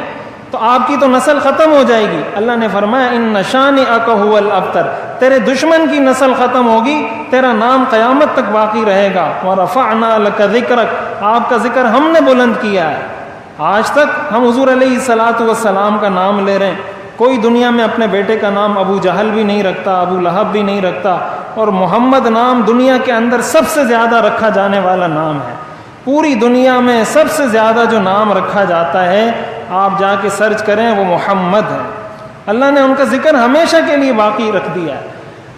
تو آپ کی تو نسل ختم ہو جائے گی۔ اللہ نے فرمایا ان شانئک ھو الابتر، تیرے دشمن کی نسل ختم ہوگی، تیرا نام قیامت تک باقی رہے گا۔ ورفعنا لک ذکرک، آپ کا ذکر ہم نے بلند کیا ہے۔ آج تک ہم حضور علیہ الصلاۃ والسلام کا نام لے رہے ہیں۔ کوئی دنیا میں اپنے بیٹے کا نام ابو جہل بھی نہیں رکھتا، ابو لہب بھی نہیں رکھتا، اور محمد نام دنیا کے اندر سب سے زیادہ رکھا جانے والا نام ہے۔ پوری دنیا میں سب سے زیادہ جو نام رکھا جاتا ہے، آپ جا کے سرچ کریں، وہ محمد ہے۔ اللہ نے ان کا ذکر ہمیشہ کے لیے باقی رکھ دیا ہے۔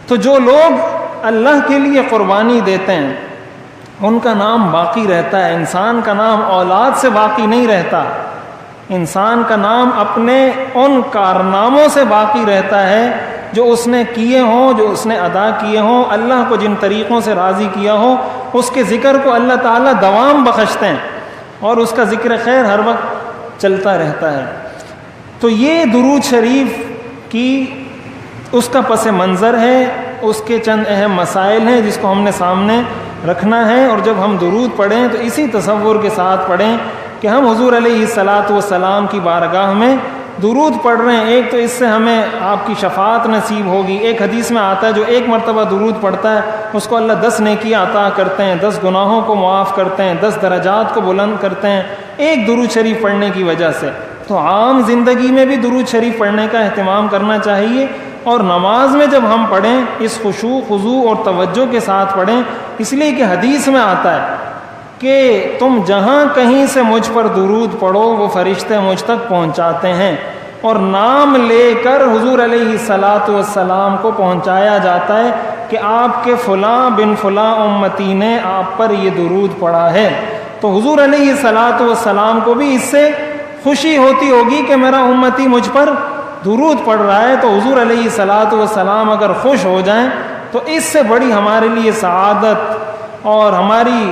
تو جو لوگ اللہ کے لیے قربانی دیتے ہیں ان کا نام باقی رہتا ہے۔ انسان کا نام اولاد سے باقی نہیں رہتا، انسان کا نام اپنے ان کارناموں سے باقی رہتا ہے جو اس نے کیے ہوں، جو اس نے ادا کیے ہوں، اللہ کو جن طریقوں سے راضی کیا ہو، اس کے ذکر کو اللہ تعالیٰ دوام بخشتے ہیں اور اس کا ذکر خیر ہر وقت چلتا رہتا ہے۔ تو یہ درود شریف کی اس کا پس منظر ہے، اس کے چند اہم مسائل ہیں جس کو ہم نے سامنے رکھنا ہے، اور جب ہم درود پڑھیں تو اسی تصور کے ساتھ پڑھیں کہ ہم حضور علیہ الصلاۃ والسلام کی بارگاہ میں درود پڑھ رہے ہیں۔ ایک تو اس سے ہمیں آپ کی شفاعت نصیب ہوگی۔ ایک حدیث میں آتا ہے جو ایک مرتبہ درود پڑھتا ہے اس کو اللہ 10 نیکیاں عطا کرتے ہیں، 10 گناہوں کو معاف کرتے ہیں، 10 درجات کو بلند کرتے ہیں ایک درود شریف پڑھنے کی وجہ سے۔ تو عام زندگی میں بھی درود شریف پڑھنے کا اہتمام کرنا چاہیے، اور نماز میں جب ہم پڑھیں اس خشوع خضوع اور توجہ کے ساتھ پڑھیں، اس لیے کہ حدیث میں آتا ہے کہ تم جہاں کہیں سے مجھ پر درود پڑھو وہ فرشتے مجھ تک پہنچاتے ہیں، اور نام لے کر حضور علیہ الصلاۃ والسلام کو پہنچایا جاتا ہے کہ آپ کے فلاں بن فلاں امتی نے آپ پر یہ درود پڑھا ہے۔ تو حضور علیہ الصلاۃ والسلام کو بھی اس سے خوشی ہوتی ہوگی کہ میرا امتی مجھ پر درود پڑھ رہا ہے۔ تو حضور علیہ الصلاۃ والسلام اگر خوش ہو جائیں تو اس سے بڑی ہمارے لیے سعادت اور ہماری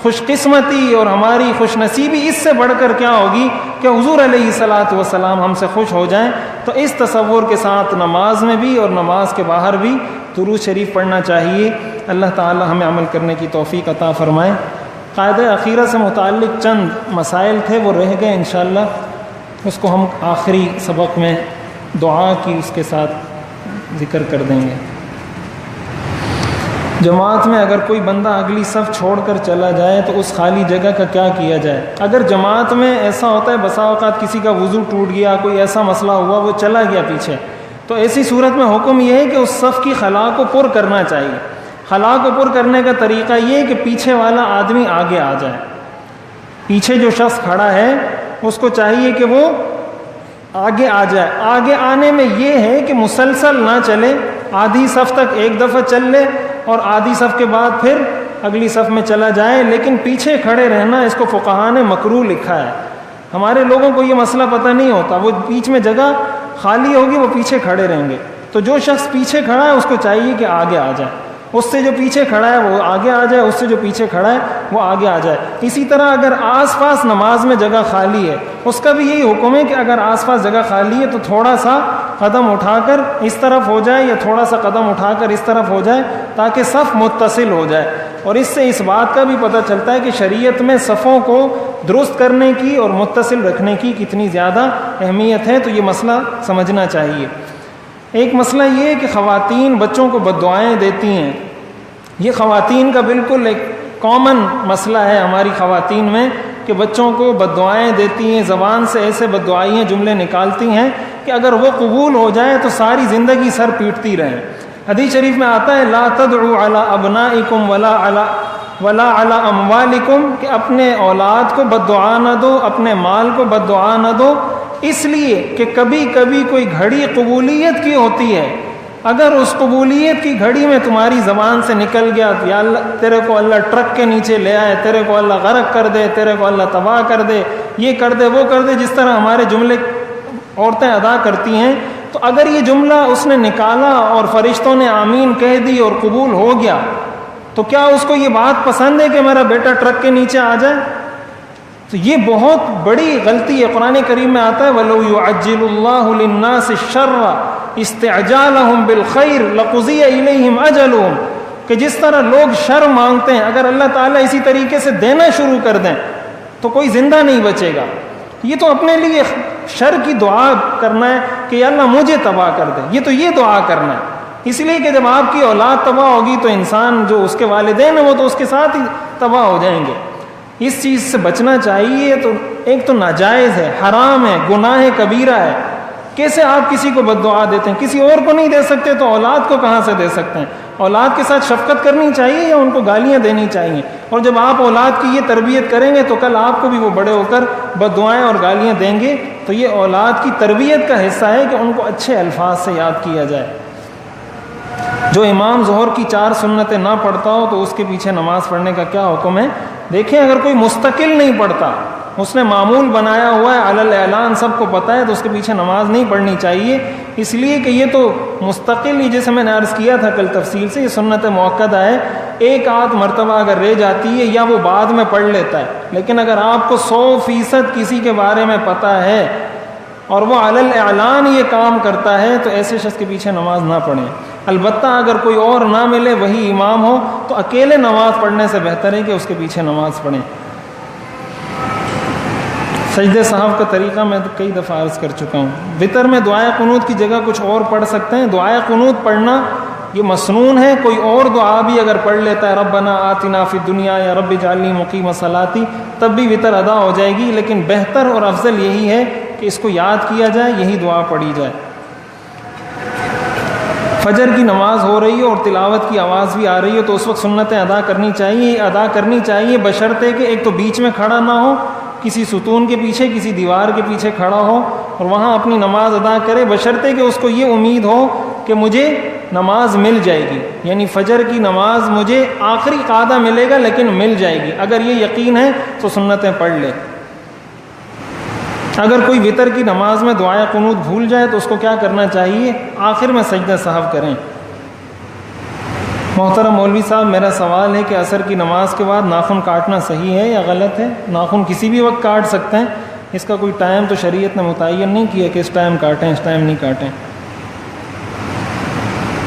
خوش قسمتی اور ہماری خوش نصیبی اس سے بڑھ کر کیا ہوگی کہ حضور علیہ الصلاۃ والسلام ہم سے خوش ہو جائیں۔ تو اس تصور کے ساتھ نماز میں بھی اور نماز کے باہر بھی درود شریف پڑھنا چاہیے۔ اللہ تعالی ہمیں عمل کرنے کی توفیق عطا فرمائے۔ قاعدہ اخیرہ سے متعلق چند مسائل تھے، وہ رہ گئے، انشاءاللہ اس کو ہم آخری سبق میں دعا کی اس کے ساتھ ذکر کر دیں گے۔ جماعت میں اگر کوئی بندہ اگلی صف چھوڑ کر چلا جائے تو اس خالی جگہ کا کیا کیا جائے؟ اگر جماعت میں ایسا ہوتا ہے بسا اوقات کسی کا وضو ٹوٹ گیا، کوئی ایسا مسئلہ ہوا، وہ چلا گیا پیچھے، تو ایسی صورت میں حکم یہ ہے کہ اس صف کی خلا کو پر کرنا چاہیے۔ خلا کو پر کرنے کا طریقہ یہ ہے کہ پیچھے والا آدمی آگے آ جائے۔ پیچھے جو شخص کھڑا ہے اس کو چاہیے کہ وہ آگے آ جائے۔ آگے آنے میں یہ ہے کہ مسلسل نہ چلے، آدھی صف تک ایک دفعہ چل لے اور آدھی صف کے بعد پھر اگلی صف میں چلا جائے، لیکن پیچھے کھڑے رہنا اس کو فقہاء نے مکروہ لکھا ہے۔ ہمارے لوگوں کو یہ مسئلہ پتہ نہیں ہوتا، وہ بیچ میں جگہ خالی ہوگی وہ پیچھے کھڑے رہیں گے۔ تو جو شخص پیچھے کھڑا ہے اس کو چاہیے کہ آگے آ جائے، اس سے جو پیچھے کھڑا ہے وہ آگے آ جائے، اس سے جو پیچھے کھڑا ہے وہ آگے آ جائے۔ اسی طرح اگر آس پاس نماز میں جگہ خالی ہے اس کا بھی یہی حکم ہے کہ اگر آس پاس جگہ خالی ہے تو تھوڑا سا قدم اٹھا کر اس طرف ہو جائے یا تھوڑا سا قدم اٹھا کر اس طرف ہو جائے تاکہ صف متصل ہو جائے۔ اور اس سے اس بات کا بھی پتہ چلتا ہے کہ شریعت میں صفوں کو درست کرنے کی اور متصل رکھنے کی کتنی زیادہ اہمیت ہے، تو یہ مسئلہ سمجھنا چاہیے۔ ایک مسئلہ یہ ہے کہ خواتین بچوں کو بددعائیں دیتی ہیں۔ یہ خواتین کا بالکل ایک کامن مسئلہ ہے ہماری خواتین میں کہ بچوں کو بددعائیں دیتی ہیں، زبان سے ایسے بددعائیں جملے نکالتی ہیں کہ اگر وہ قبول ہو جائے تو ساری زندگی سر پیٹتی رہیں۔ حدیث شریف میں آتا ہے لا تدعوا علی ابنائکم ولا علی اموالکم، کہ اپنے اولاد کو بد دعا نہ دو، اپنے مال کو بد دعا نہ دو، اس لیے کہ کبھی کبھی کوئی گھڑی قبولیت کی ہوتی ہے، اگر اس قبولیت کی گھڑی میں تمہاری زبان سے نکل گیا یا اللہ تیرے کو اللہ ٹرک کے نیچے لے آئے، تیرے کو اللہ غرق کر دے، تیرے کو اللہ تباہ کر دے، یہ کر دے وہ کر دے، جس طرح ہمارے جملے عورتیں ادا کرتی ہیں، تو اگر یہ جملہ اس نے نکالا اور فرشتوں نے آمین کہہ دی اور قبول ہو گیا، تو کیا اس کو یہ بات پسند ہے کہ میرا بیٹا ٹرک کے نیچے آ جائے؟ تو یہ بہت بڑی غلطی ہے۔ قرآن کریم میں آتا ہے وَلَوْ يُعَجِّلُ اللَّهُ لِلنَّاسِ الشَّرَّ اسْتِعْجَالَهُمْ بِالْخَيْرِ لَقُضِيَ إِلَيْهِمْ أَجَلُهُمْ، کہ جس طرح لوگ شر مانگتے ہیں، اگر اللہ تعالیٰ اسی طریقے سے دینا شروع کر دیں تو کوئی زندہ نہیں بچے گا۔ یہ تو اپنے لیے شر کی دعا کرنا ہے کہ یا اللہ مجھے تباہ کر دے، یہ تو یہ دعا کرنا ہے، اس لیے کہ جب آپ کی اولاد تباہ ہوگی تو انسان جو اس کے والدین ہیں وہ تو اس کے ساتھ ہی تباہ ہو جائیں گے۔ اس چیز سے بچنا چاہیے۔ تو ایک تو ناجائز ہے، حرام ہے، گناہ کبیرہ ہے۔ کیسے آپ کسی کو بد دعا دیتے ہیں؟ کسی اور کو نہیں دے سکتے تو اولاد کو کہاں سے دے سکتے ہیں؟ اولاد کے ساتھ شفقت کرنی چاہیے یا ان کو گالیاں دینی چاہیے؟ اور جب آپ اولاد کی یہ تربیت کریں گے تو کل آپ کو بھی وہ بڑے ہو کر بد دعائیں اور گالیاں دیں گے۔ تو یہ اولاد کی تربیت کا حصہ ہے کہ ان کو اچھے الفاظ سے یاد کیا جائے۔ جو امام ظہر کی 4 سنتیں نہ پڑھتا ہو تو اس کے پیچھے نماز پڑھنے کا کیا حکم ہے؟ دیکھیں، اگر کوئی مستقل نہیں پڑھتا، اس نے معمول بنایا ہوا ہے، علی الاعلان سب کو پتہ ہے، تو اس کے پیچھے نماز نہیں پڑھنی چاہیے، اس لیے کہ یہ تو مستقل ہی، جیسے میں نے عرض کیا تھا کل تفصیل سے، یہ سنت موقدہ ہے، ایک آدھ مرتبہ اگر رہ جاتی ہے یا وہ بعد میں پڑھ لیتا ہے، لیکن اگر آپ کو 100% کسی کے بارے میں پتہ ہے اور وہ علی الاعلان یہ کام کرتا ہے تو ایسے شخص کے پیچھے نماز نہ پڑھیں۔ البتہ اگر کوئی اور نہ ملے، وہی امام ہو، تو اکیلے نماز پڑھنے سے بہتر ہے کہ اس کے پیچھے نماز پڑھیں۔ سجدے صاحب کا طریقہ میں کئی دفعہ عرض کر چکا ہوں۔ وطر میں دعائے قنوت کی جگہ کچھ اور پڑھ سکتے ہیں۔ دعائے قنوت پڑھنا یہ مسنون ہے، کوئی اور دعا بھی اگر پڑھ لیتا ہے، ربنا آتنا فی الدنیا یا رب اجعلنی مقیم صلاتی، تب بھی وطر ادا ہو جائے گی، لیکن بہتر اور افضل یہی ہے کہ اس کو یاد کیا جائے، یہی دعا پڑھی جائے۔ فجر کی نماز ہو رہی ہے اور تلاوت کی آواز بھی آ رہی ہے تو اس وقت سنتیں ادا کرنی چاہیے بشرطے کہ ایک تو بیچ میں کھڑا نہ ہو، کسی ستون کے پیچھے، کسی دیوار کے پیچھے کھڑا ہو اور وہاں اپنی نماز ادا کرے، بشرطے کہ اس کو یہ امید ہو کہ مجھے نماز مل جائے گی، یعنی فجر کی نماز مجھے آخری قعدہ ملے گا لیکن مل جائے گی۔ اگر یہ یقین ہے تو سنتیں پڑھ لے۔ اگر کوئی وطر کی نماز میں دعائے قنوت بھول جائے تو اس کو کیا کرنا چاہیے؟ آخر میں سجدہ صاحب کریں۔ محترم مولوی صاحب، میرا سوال ہے کہ عصر کی نماز کے بعد ناخن کاٹنا صحیح ہے یا غلط ہے؟ ناخن کسی بھی وقت کاٹ سکتے ہیں، اس کا کوئی ٹائم تو شریعت نے متعین نہیں کیا کہ اس ٹائم کاٹیں، اس ٹائم نہیں کاٹیں۔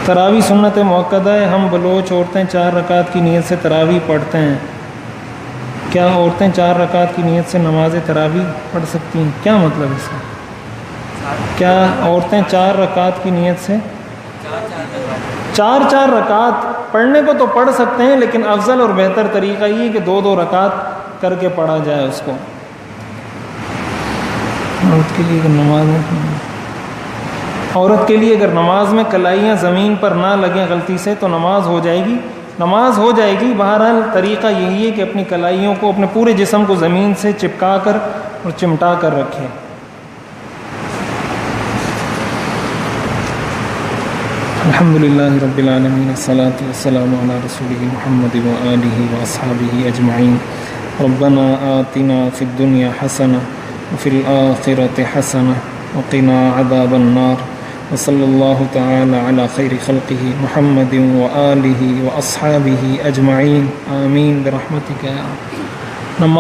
تراویح سنت موقدہ ہے، ہم بلوچ عورتیں 4 رکعت کی نیت سے تراویح پڑھتے ہیں، کیا عورتیں 4 رکعت کی نیت سے نماز تراویح پڑھ سکتی ہیں؟ کیا مطلب اس کا؟ کیا عورتیں 4 رکعت کی نیت سے 4 رکعت پڑھنے کو تو پڑھ سکتے ہیں، لیکن افضل اور بہتر طریقہ یہ کہ 2 رکعت کر کے پڑھا جائے اس کو۔ عورت کے لیے اگر نماز میں کلائیاں زمین پر نہ لگیں غلطی سے تو نماز ہو جائے گی۔ بہرحال طریقہ یہی ہے کہ اپنی کلائیوں کو، اپنے پورے جسم کو زمین سے چپکا کر اور چمٹا کر رکھیں۔ الحمدللہ رب العالمین، الصلاۃ والسلام علی رسولہ محمد وآلہ واصحابہ اجمعین۔ ربنا آتنا فی الدنیا حسنہ وفی الآخرۃ حسنہ وقنا عذاب النار، وصلی اللہ تعالی علی خیر خلقہ محمد وآلہ واصحابہ اجمعین، آمین برحمتک یا